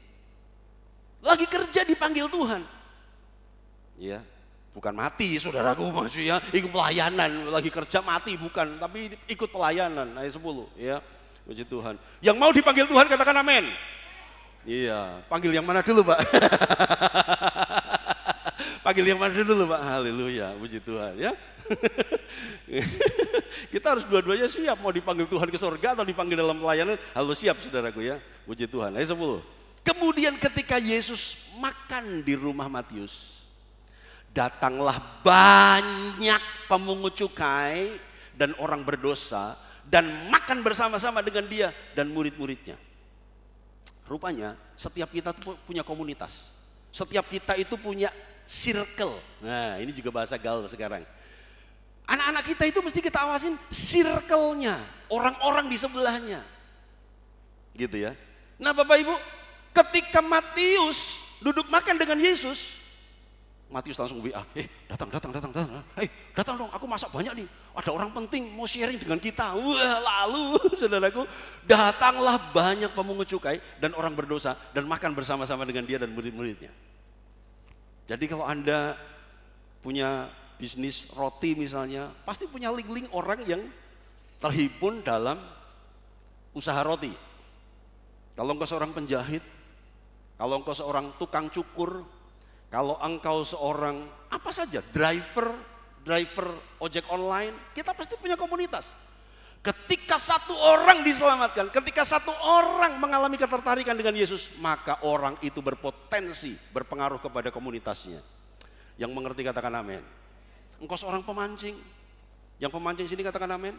Lagi kerja dipanggil Tuhan. Ya, bukan mati saudaraku maksudnya, ikut pelayanan, lagi kerja mati bukan, tapi ikut pelayanan, ayat 10 ya. Puji Tuhan. Yang mau dipanggil Tuhan katakan amin. Iya, panggil yang mana dulu Pak? Panggil yang mana dulu Pak? Haleluya, puji Tuhan ya. Kita harus dua-duanya siap, mau dipanggil Tuhan ke surga atau dipanggil dalam pelayanan, harus siap saudaraku ya. Puji Tuhan. Ayat 10. Kemudian ketika Yesus makan di rumah Matius, datanglah banyak pemungut cukai dan orang berdosa dan makan bersama-sama dengan dia dan murid-muridnya. Rupanya setiap kita itu punya komunitas. Setiap kita itu punya circle. Nah, ini juga bahasa gaul sekarang. Anak-anak kita itu mesti kita awasin circle-nya, orang-orang di sebelahnya. Gitu ya. Nah, Bapak Ibu, ketika Matius duduk makan dengan Yesus, Matius langsung WA, datang, datang dong, aku masak banyak nih. Ada orang penting mau sharing dengan kita. Wah, lalu saudaraku, datanglah banyak pemungut cukai dan orang berdosa dan makan bersama-sama dengan dia dan murid-muridnya. Jadi kalau Anda punya bisnis roti misalnya, pasti punya link-link orang yang terhimpun dalam usaha roti. Kalau engkau seorang penjahit, kalau engkau seorang tukang cukur, kalau engkau seorang apa saja, driver ojek online, kita pasti punya komunitas. Ketika satu orang diselamatkan, ketika satu orang mengalami ketertarikan dengan Yesus, maka orang itu berpotensi berpengaruh kepada komunitasnya. Yang mengerti katakan amin. Engkau seorang pemancing, yang pemancing sini katakan amin.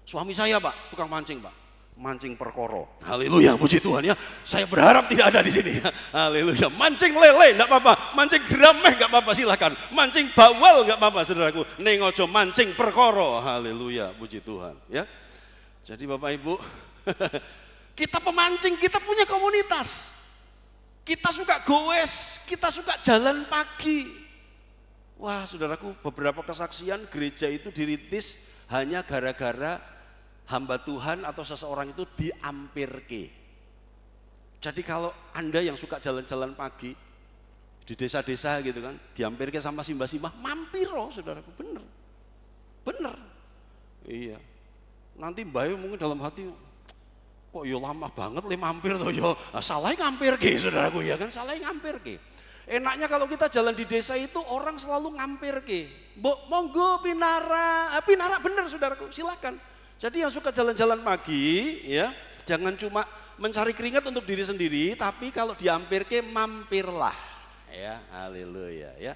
Suami saya Pak, tukang mancing Pak. mancing perkoro. Haleluya, puji Tuhan ya. Saya berharap tidak ada di sini ya. Haleluya. Mancing lele enggak apa-apa, mancing grameh enggak apa-apa, silakan. Mancing bawal enggak apa-apa, saudaraku. Ning ojo mancing perkoro. Haleluya, puji Tuhan ya. Jadi Bapak Ibu, kita pemancing, kita punya komunitas. Kita suka goes, kita suka jalan pagi. Wah, saudaraku, beberapa kesaksian gereja itu dirintis hanya gara-gara hamba Tuhan atau seseorang itu diampirke. Jadi kalau Anda yang suka jalan-jalan pagi di desa-desa gitu kan, diampirke sama simbah-simbah, mampir loh saudaraku, bener. Bener. Iya. Nanti mbak mungkin dalam hati, kok yo lama banget le mampir toh yo. Nah, salah ngampirke saudaraku ya kan, salah ngampirke. Enaknya kalau kita jalan di desa itu orang selalu ngampirke. Monggo pinara, pinara bener saudaraku, silakan. Jadi yang suka jalan-jalan pagi ya, jangan cuma mencari keringat untuk diri sendiri, tapi kalau diampirke mampirlah. Ya, haleluya ya.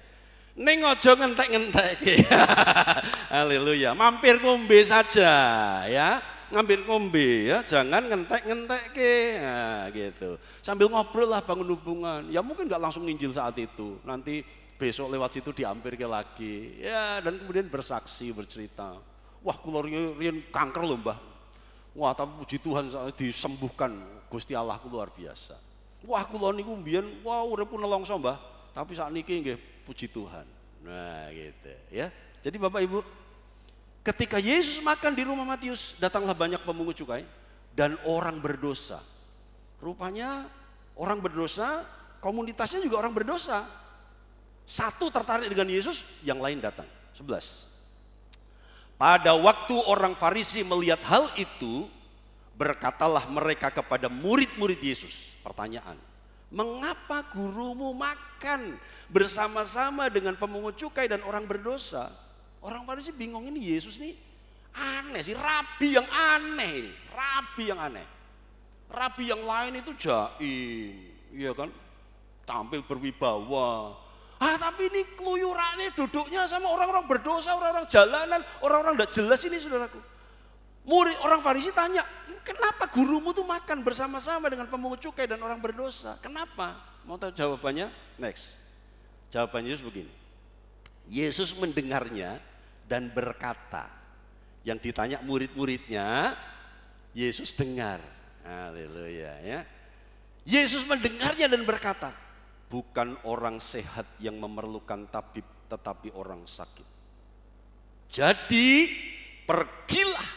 Ning ojo ngentek-ngentek. Haleluya. Mampir ngombe saja ya. Ngambil ngombe ya, jangan ngentek-ngentekke. Nah, gitu. Sambil ngobrol lah, bangun hubungan. Ya mungkin nggak langsung nginjil saat itu. Nanti besok lewat situ diampirke lagi. Ya, dan kemudian bersaksi, bercerita. Wah, kula riyen kanker lho, Mbah. Wah, tapi puji Tuhan disembuhkan Gusti Allah luar biasa. Wah, kula niku mbiyen urip nelongso, Mbah. Tapi sakniki nggih puji Tuhan. Nah, gitu ya. Jadi Bapak Ibu, ketika Yesus makan di rumah Matius, datanglah banyak pemungut cukai dan orang berdosa. Rupanya orang berdosa, komunitasnya juga orang berdosa. Satu tertarik dengan Yesus, yang lain datang. 11. Pada waktu orang Farisi melihat hal itu, berkatalah mereka kepada murid-murid Yesus. Pertanyaan, mengapa gurumu makan bersama-sama dengan pemungut cukai dan orang berdosa? Orang Farisi bingung, ini Yesus nih aneh sih, rabi yang aneh ini, rabi yang aneh. Rabi yang lain itu jaim, iya kan, tampil berwibawa. Tapi ini keluyurannya duduknya sama orang-orang berdosa, orang-orang jalanan, orang-orang tidak jelas ini saudaraku. Murid orang Farisi tanya, kenapa gurumu tuh makan bersama-sama dengan pemungut cukai dan orang berdosa? Kenapa? Mau tahu jawabannya? Next. Jawabannya Yesus begini. Yesus mendengarnya dan berkata. Yang ditanya murid-muridnya, Yesus dengar. Haleluya ya. Yesus mendengarnya dan berkata, bukan orang sehat yang memerlukan tabib, tetapi orang sakit. Jadi pergilah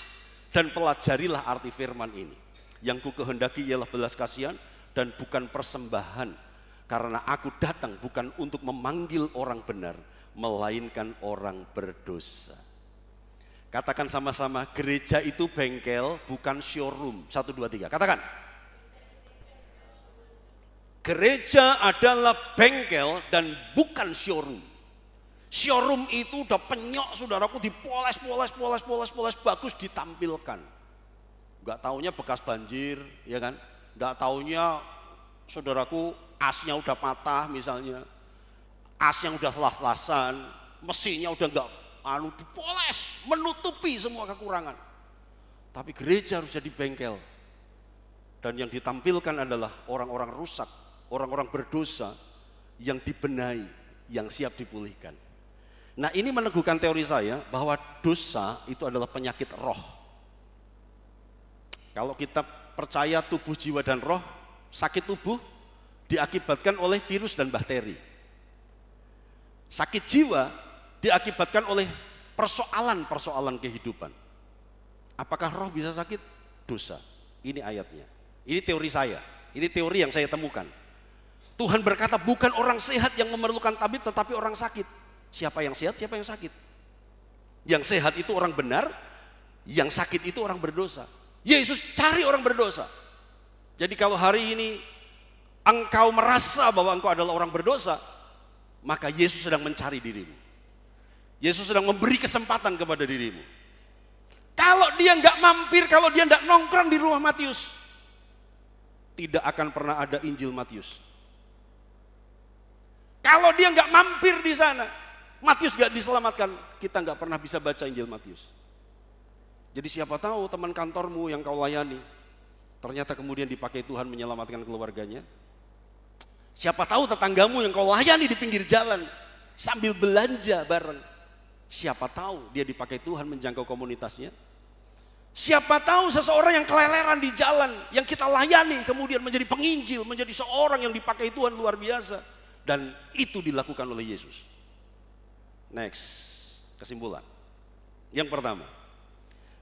dan pelajarilah arti firman ini. Yang ku kehendaki ialah belas kasihan dan bukan persembahan. Karena aku datang bukan untuk memanggil orang benar, melainkan orang berdosa. Katakan sama-sama, gereja itu bengkel bukan showroom. 1, 2, 3, katakan. Gereja adalah bengkel dan bukan showroom. Showroom itu udah penyok saudaraku, dipoles bagus ditampilkan. Gak taunya bekas banjir, ya kan? Gak taunya saudaraku asnya udah patah misalnya, asnya udah selas-selasan, mesinnya udah gak dipoles, menutupi semua kekurangan. Tapi gereja harus jadi bengkel. Dan yang ditampilkan adalah orang-orang rusak, orang-orang berdosa yang dibenahi, yang siap dipulihkan. Nah, ini meneguhkan teori saya bahwa dosa itu adalah penyakit roh. Kalau kita percaya tubuh, jiwa, dan roh, sakit tubuh diakibatkan oleh virus dan bakteri. Sakit jiwa diakibatkan oleh persoalan-persoalan kehidupan. Apakah roh bisa sakit? Dosa. Ini ayatnya. Ini teori saya. Ini teori yang saya temukan. Tuhan berkata bukan orang sehat yang memerlukan tabib tetapi orang sakit. Siapa yang sehat, siapa yang sakit? Yang sehat itu orang benar, yang sakit itu orang berdosa. Yesus cari orang berdosa. Jadi kalau hari ini engkau merasa bahwa engkau adalah orang berdosa, maka Yesus sedang mencari dirimu. Yesus sedang memberi kesempatan kepada dirimu. Kalau dia nggak mampir, kalau dia nggak nongkrong di rumah Matius, tidak akan pernah ada Injil Matius. Kalau dia nggak mampir di sana, Matius nggak diselamatkan, kita nggak pernah bisa baca Injil Matius. Jadi siapa tahu teman kantormu yang kau layani, ternyata kemudian dipakai Tuhan menyelamatkan keluarganya. Siapa tahu tetanggamu yang kau layani di pinggir jalan sambil belanja bareng, siapa tahu dia dipakai Tuhan menjangkau komunitasnya. Siapa tahu seseorang yang keleleran di jalan yang kita layani kemudian menjadi penginjil, menjadi seorang yang dipakai Tuhan luar biasa. Dan itu dilakukan oleh Yesus. Next, kesimpulan. Yang pertama,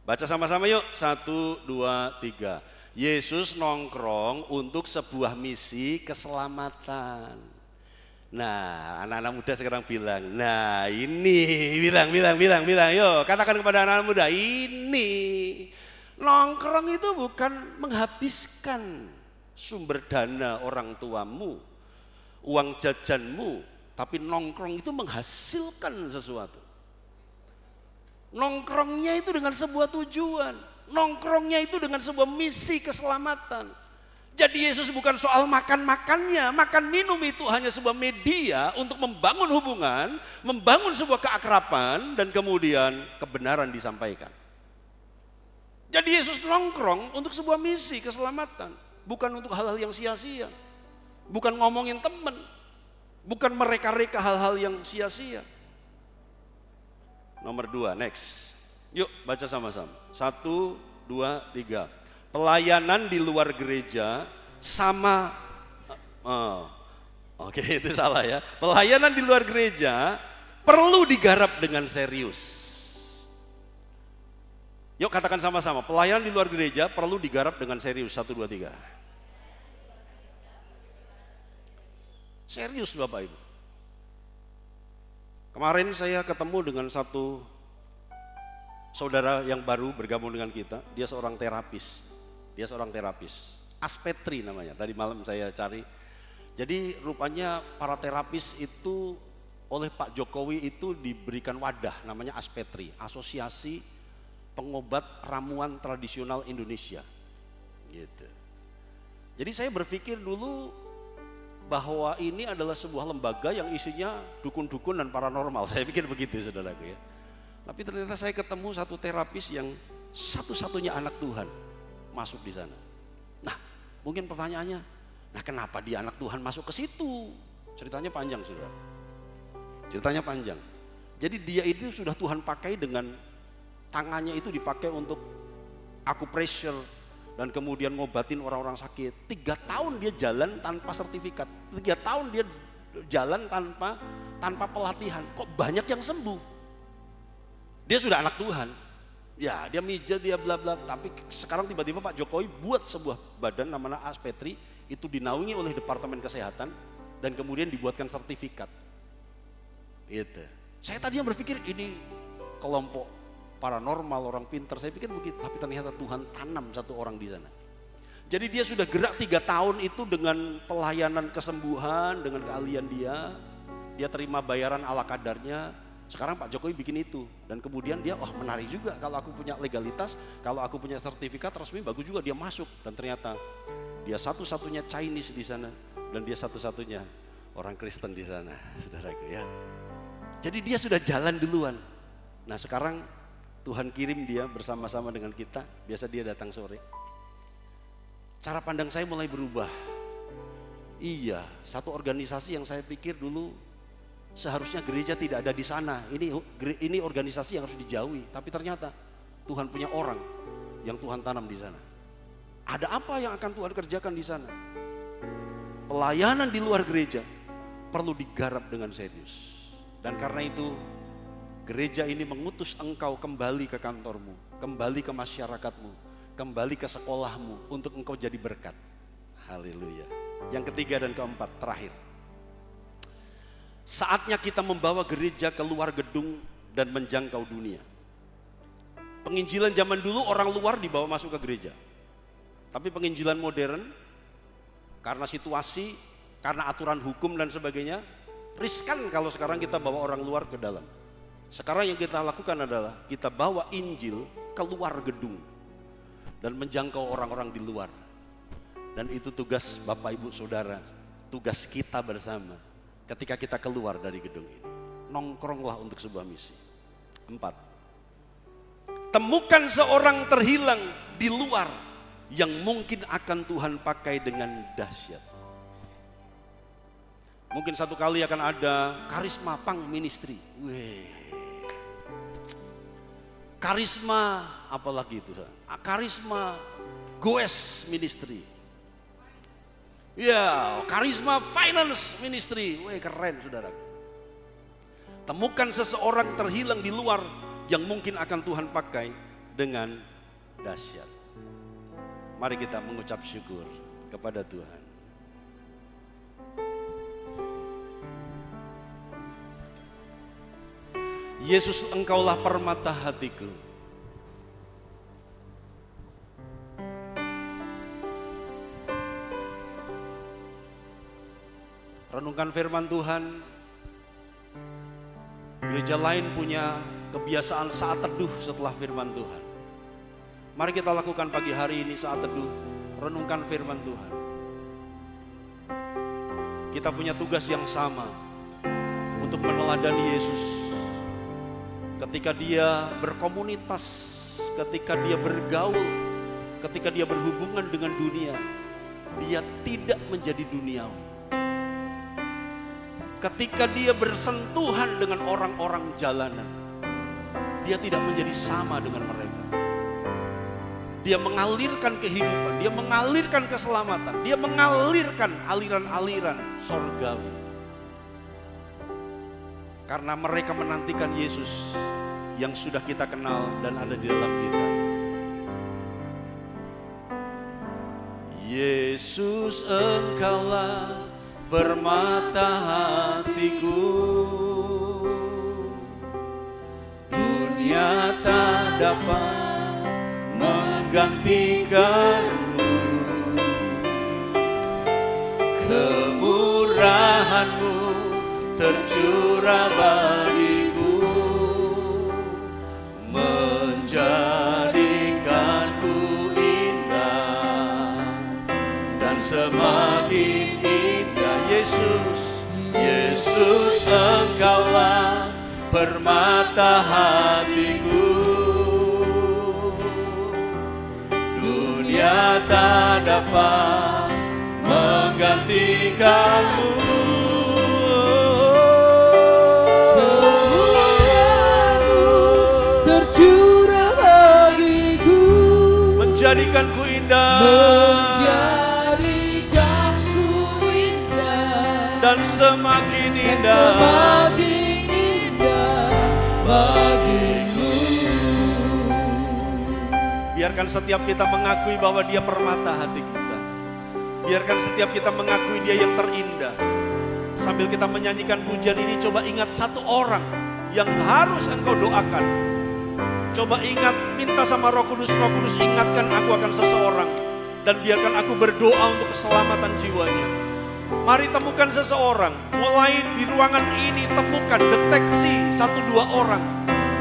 baca sama-sama yuk, 1, 2, 3. Yesus nongkrong untuk sebuah misi keselamatan. Nah, anak-anak muda sekarang bilang, nah ini, bilang, yuk katakan kepada anak-anak muda, ini nongkrong itu bukan menghabiskan sumber dana orang tuamu, uang jajanmu, tapi nongkrong itu menghasilkan sesuatu. Nongkrongnya itu dengan sebuah tujuan, nongkrongnya itu dengan sebuah misi keselamatan. Jadi Yesus bukan soal makan-makannya, makan minum itu hanya sebuah media untuk membangun hubungan, membangun sebuah keakraban, dan kemudian kebenaran disampaikan. Jadi Yesus nongkrong untuk sebuah misi keselamatan, bukan untuk hal-hal yang sia-sia, bukan ngomongin temen, bukan mereka-reka hal-hal yang sia-sia. Nomor 2, next. Yuk baca sama-sama. 1, 2, 3. Pelayanan di luar gereja sama, oke, itu salah ya. Pelayanan di luar gereja perlu digarap dengan serius. Yuk katakan sama-sama, pelayanan di luar gereja perlu digarap dengan serius. 1, 2, 3. Serius Bapak Ibu. Kemarin saya ketemu dengan satu saudara yang baru bergabung dengan kita. Dia seorang terapis. Aspetri namanya. Tadi malam saya cari. Jadi rupanya para terapis itu oleh Pak Jokowi itu diberikan wadah namanya Aspetri, Asosiasi Pengobat Ramuan Tradisional Indonesia. Gitu. Jadi saya berpikir dulu bahwa ini adalah sebuah lembaga yang isinya dukun-dukun dan paranormal. Saya pikir begitu saudaraku ya. Tapi ternyata saya ketemu satu terapis yang satu-satunya anak Tuhan masuk di sana. Nah, mungkin pertanyaannya, nah kenapa dia anak Tuhan masuk ke situ? Ceritanya panjang saudara. Ceritanya panjang. Jadi dia itu sudah Tuhan pakai dengan tangannya itu dipakai untuk acupressure dan kemudian ngobatin orang-orang sakit. 3 tahun dia jalan tanpa sertifikat. 3 tahun dia jalan tanpa pelatihan. Kok banyak yang sembuh? Dia sudah anak Tuhan. Ya, dia mijat, dia bla bla. Tapi sekarang tiba-tiba Pak Jokowi buat sebuah badan namanya Aspetri, itu dinaungi oleh Departemen Kesehatan dan kemudian dibuatkan sertifikat. Gitu. Saya tadinya berpikir ini kelompok paranormal, orang pintar, saya pikir begitu, tapi ternyata Tuhan tanam satu orang di sana. Jadi dia sudah gerak 3 tahun itu dengan pelayanan kesembuhan, dengan keahlian dia terima bayaran ala kadarnya. Sekarang Pak Jokowi bikin itu, dan kemudian dia, wah menarik juga kalau aku punya legalitas, kalau aku punya sertifikat resmi bagus juga, dia masuk. Dan ternyata dia satu-satunya Chinese di sana, dan dia satu-satunya orang Kristen di sana, saudaraku ya. Jadi dia sudah jalan duluan. Nah sekarang Tuhan kirim dia bersama-sama dengan kita, biasa dia datang sore. Cara pandang saya mulai berubah. Iya, satu organisasi yang saya pikir dulu seharusnya gereja tidak ada di sana. Ini organisasi yang harus dijauhi, tapi ternyata Tuhan punya orang yang Tuhan tanam di sana. Ada apa yang akan Tuhan kerjakan di sana? Pelayanan di luar gereja perlu digarap dengan serius. Dan karena itu gereja ini mengutus engkau kembali ke kantormu, kembali ke masyarakatmu, kembali ke sekolahmu untuk engkau jadi berkat. Haleluya. Yang ketiga dan keempat, terakhir. Saatnya kita membawa gereja keluar gedung dan menjangkau dunia. Penginjilan zaman dulu orang luar dibawa masuk ke gereja. Tapi penginjilan modern, karena situasi, karena aturan hukum dan sebagainya, riskan kalau sekarang kita bawa orang luar ke dalam. Sekarang yang kita lakukan adalah kita bawa Injil keluar gedung dan menjangkau orang-orang di luar. Dan itu tugas Bapak Ibu Saudara, tugas kita bersama ketika kita keluar dari gedung ini. Nongkronglah untuk sebuah misi. 4. Temukan seorang terhilang di luar yang mungkin akan Tuhan pakai dengan dahsyat. Mungkin satu kali akan ada karisma pang ministry. Karisma apalagi itu? Karisma goes ministry. Ya, karisma finance ministry. Keren saudara. Temukan seseorang terhilang di luar yang mungkin akan Tuhan pakai dengan dahsyat. Mari kita mengucap syukur kepada Tuhan. Yesus, Engkaulah permata hatiku. Renungkan firman Tuhan. Gereja lain punya kebiasaan saat teduh setelah firman Tuhan. Mari kita lakukan pagi hari ini saat teduh, renungkan firman Tuhan. Kita punya tugas yang sama untuk meneladani Yesus. Ketika dia berkomunitas, ketika dia bergaul, ketika dia berhubungan dengan dunia, dia tidak menjadi duniawi. Ketika dia bersentuhan dengan orang-orang jalanan, dia tidak menjadi sama dengan mereka. Dia mengalirkan kehidupan, dia mengalirkan keselamatan, dia mengalirkan aliran-aliran sorgawi. Karena mereka menantikan Yesus yang sudah kita kenal dan ada di dalam kita. Yesus, Engkaulah permata hatiku. Dunia tak dapat menggantikanmu. Kemurahan-Mu tercurah bagiku, menjadikanku indah dan semakin indah. Yesus, Yesus, Engkaulah permata hatiku. Dunia tak dapat menggantikanmu. Menjadikanku indah, menjadikanku indah, dan semakin indah, semakin indah bagiku. Biarkan setiap kita mengakui bahwa Dia permata hati kita. Biarkan setiap kita mengakui Dia yang terindah. Sambil kita menyanyikan pujian ini, coba ingat satu orang yang harus engkau doakan. Coba ingat, minta sama Roh Kudus, Roh Kudus ingatkan aku akan seseorang. Dan biarkan aku berdoa untuk keselamatan jiwanya. Mari temukan seseorang, mulai di ruangan ini temukan, deteksi 1-2 orang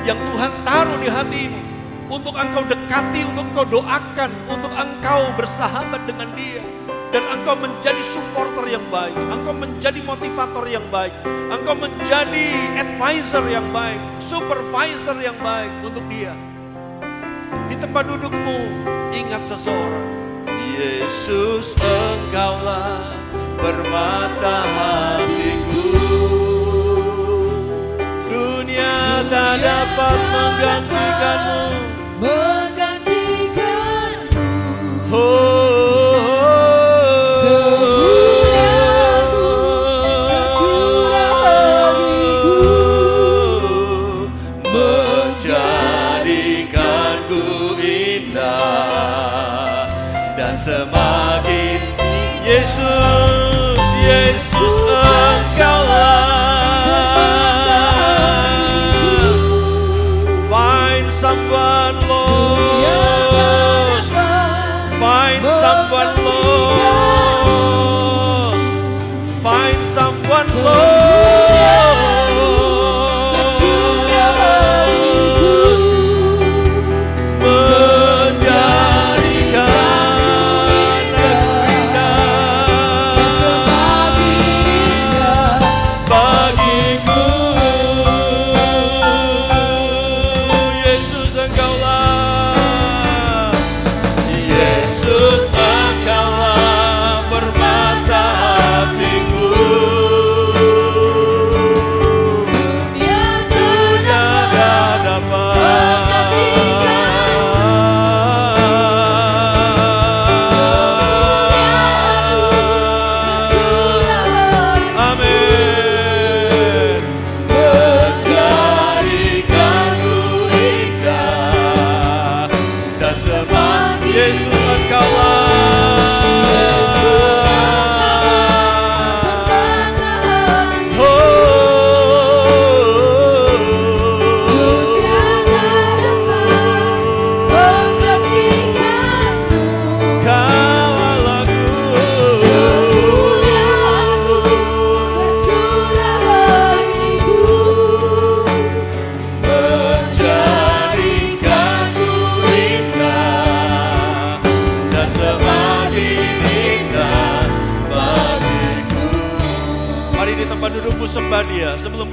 yang Tuhan taruh di hatimu. Untuk engkau dekati, untuk engkau doakan, untuk engkau bersahabat dengan dia. Dan engkau menjadi supporter yang baik, engkau menjadi motivator yang baik, engkau menjadi advisor yang baik, supervisor yang baik untuk dia. Di tempat dudukmu, ingat seseorang. Yesus, Engkaulah permata hatiku. Dunia tak dapat menggantikanmu. Semakin Yesus, Yesus, Engkaulah. Find someone, Lord.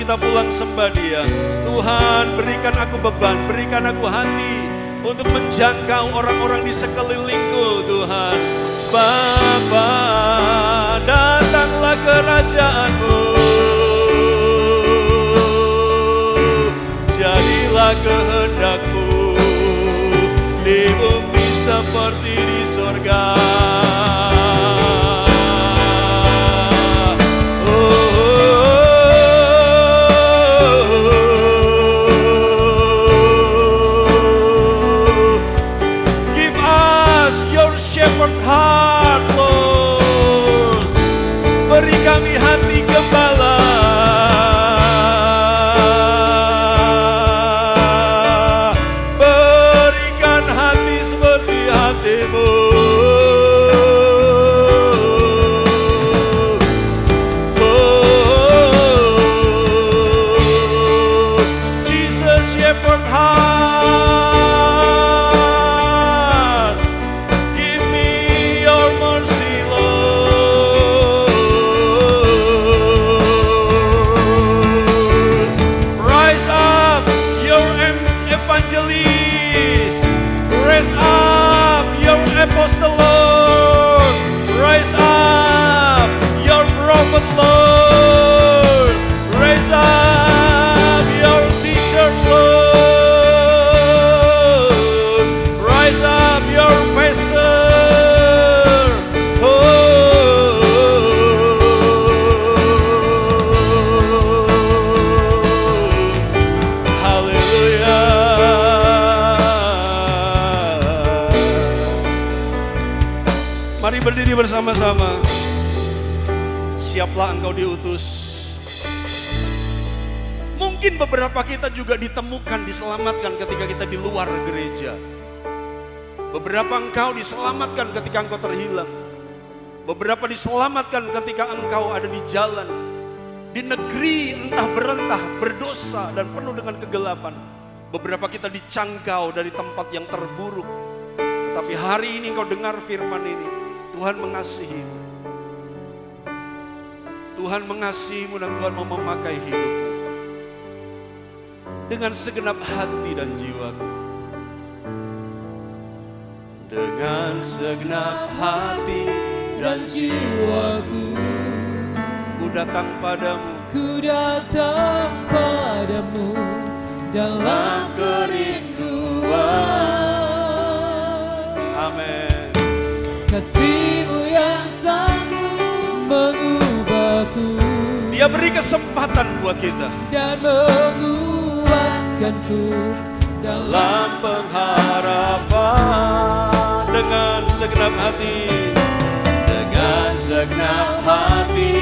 kita pulang sembah Dia. Tuhan, berikan aku beban, berikan aku hati untuk menjangkau orang-orang di sekelilingku Tuhan. Bapa, datanglah kerajaan-Mu, jadilah kehendak-Mu di bumi seperti di sorga. Heart, Lord, beri kami hati gembala, berikan hati seperti hati-Mu. Oh, Jesus Shepherd Heart, give me your mercy, Lord. Rise up your evangelist, raise up your apostle, Lord. Rise up your prophet, Lord. Raise up your teacher, Lord. Rise up your pastor. Mari berdiri bersama-sama. Siaplah engkau diutus. Mungkin beberapa kita juga ditemukan, diselamatkan ketika kita di luar gereja. Beberapa engkau diselamatkan ketika engkau terhilang. Beberapa diselamatkan ketika engkau ada di jalan, di negeri entah berentah, berdosa dan penuh dengan kegelapan. Beberapa kita dicangkau dari tempat yang terburuk. Tetapi hari ini engkau dengar firman ini. Tuhan mengasihimu. Tuhan mengasihimu dan Tuhan mau memakai hidupmu dengan segenap hati dan jiwaku. Dengan segenap hati dan jiwaku, ku datang padamu. Ku datang padamu dalam kerinduan. Amin. Kasih-Mu yang sanggup mengubahku. Dia beri kesempatan buat kita dan menguatkanku dalam pengharapan. Dengan segenap hati, dengan segenap hati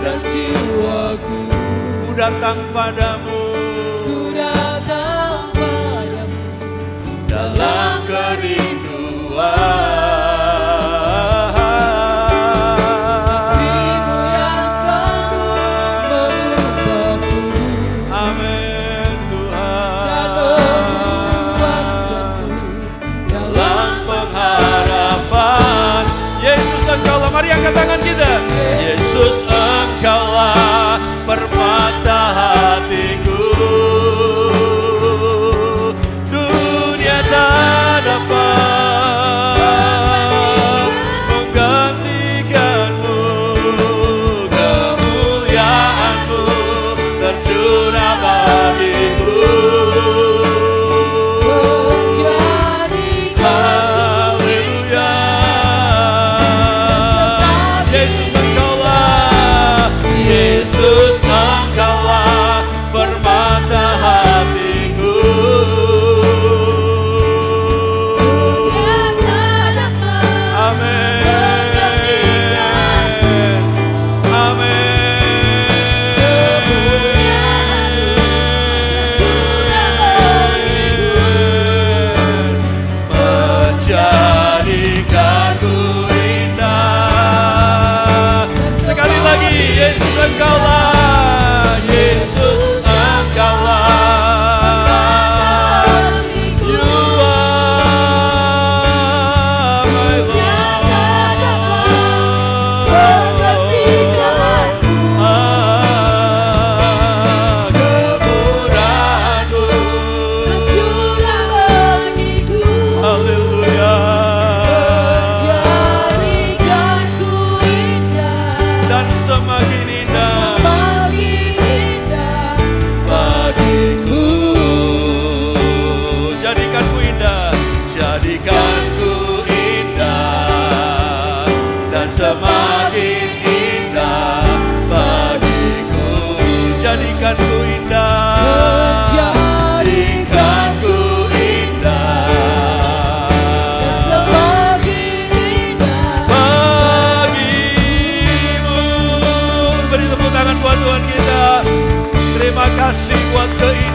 dan jiwaku, ku datang padamu. ku datang padamu Dalam kerinduan. Kasih-Mu yang sanggup mengubahku Amin dan Tuhan. menguatkanku Dalam pengharapan. Yesus Engkaulah, mari angkat tangan kita. Yesus Engkaulah permata hatiku. Dunia tak dapat menggantikanmu. Kemuliaan-Mu tercurah bagiku. Haleluya. Yesus Engkaulah, Yesus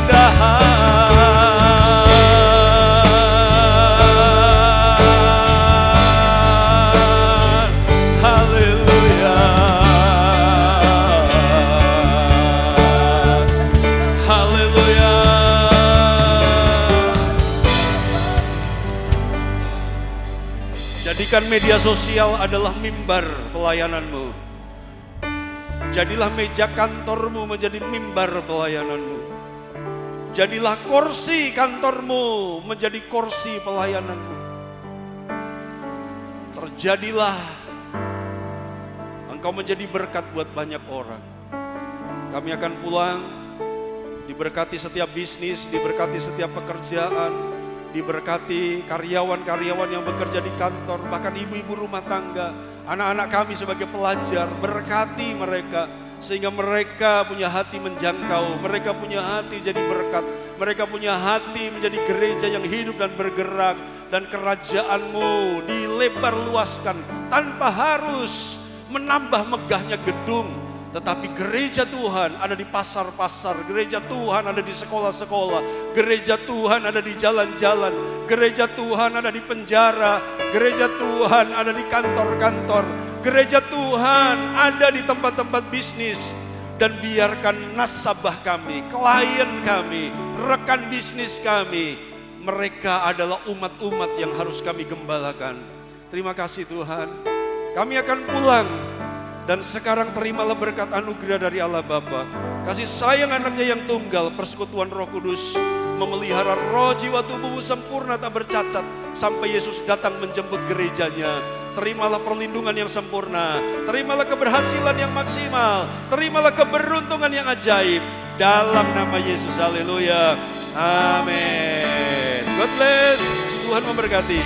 keindahan. Haleluya. Haleluya. Jadikan media sosial adalah mimbar pelayananmu. Jadilah meja kantormu menjadi mimbar pelayananmu. Jadilah kursi kantormu menjadi kursi pelayananmu. Terjadilah engkau menjadi berkat buat banyak orang. Kami akan pulang, diberkati setiap bisnis, diberkati setiap pekerjaan, diberkati karyawan-karyawan yang bekerja di kantor, bahkan ibu-ibu rumah tangga, anak-anak kami sebagai pelajar, berkati mereka sehingga mereka punya hati menjangkau, mereka punya hati jadi berkat, mereka punya hati menjadi gereja yang hidup dan bergerak, dan kerajaan-Mu dilebar luaskan tanpa harus menambah megahnya gedung. Tetapi gereja Tuhan ada di pasar-pasar, gereja Tuhan ada di sekolah-sekolah, gereja Tuhan ada di jalan-jalan, gereja Tuhan ada di penjara, gereja Tuhan ada di kantor-kantor, gereja Tuhan ada di tempat-tempat bisnis. Dan biarkan nasabah kami, klien kami, rekan bisnis kami, mereka adalah umat-umat yang harus kami gembalakan. Terima kasih Tuhan, kami akan pulang. Dan sekarang terimalah berkat anugerah dari Allah Bapa, kasih sayang anaknya yang tunggal, persekutuan Roh Kudus, memelihara roh jiwa tubuhmu sempurna tak bercacat sampai Yesus datang menjemput gerejanya. Terimalah perlindungan yang sempurna, terimalah keberhasilan yang maksimal, terimalah keberuntungan yang ajaib dalam nama Yesus. Haleluya. Amin. God bless. Tuhan memberkati.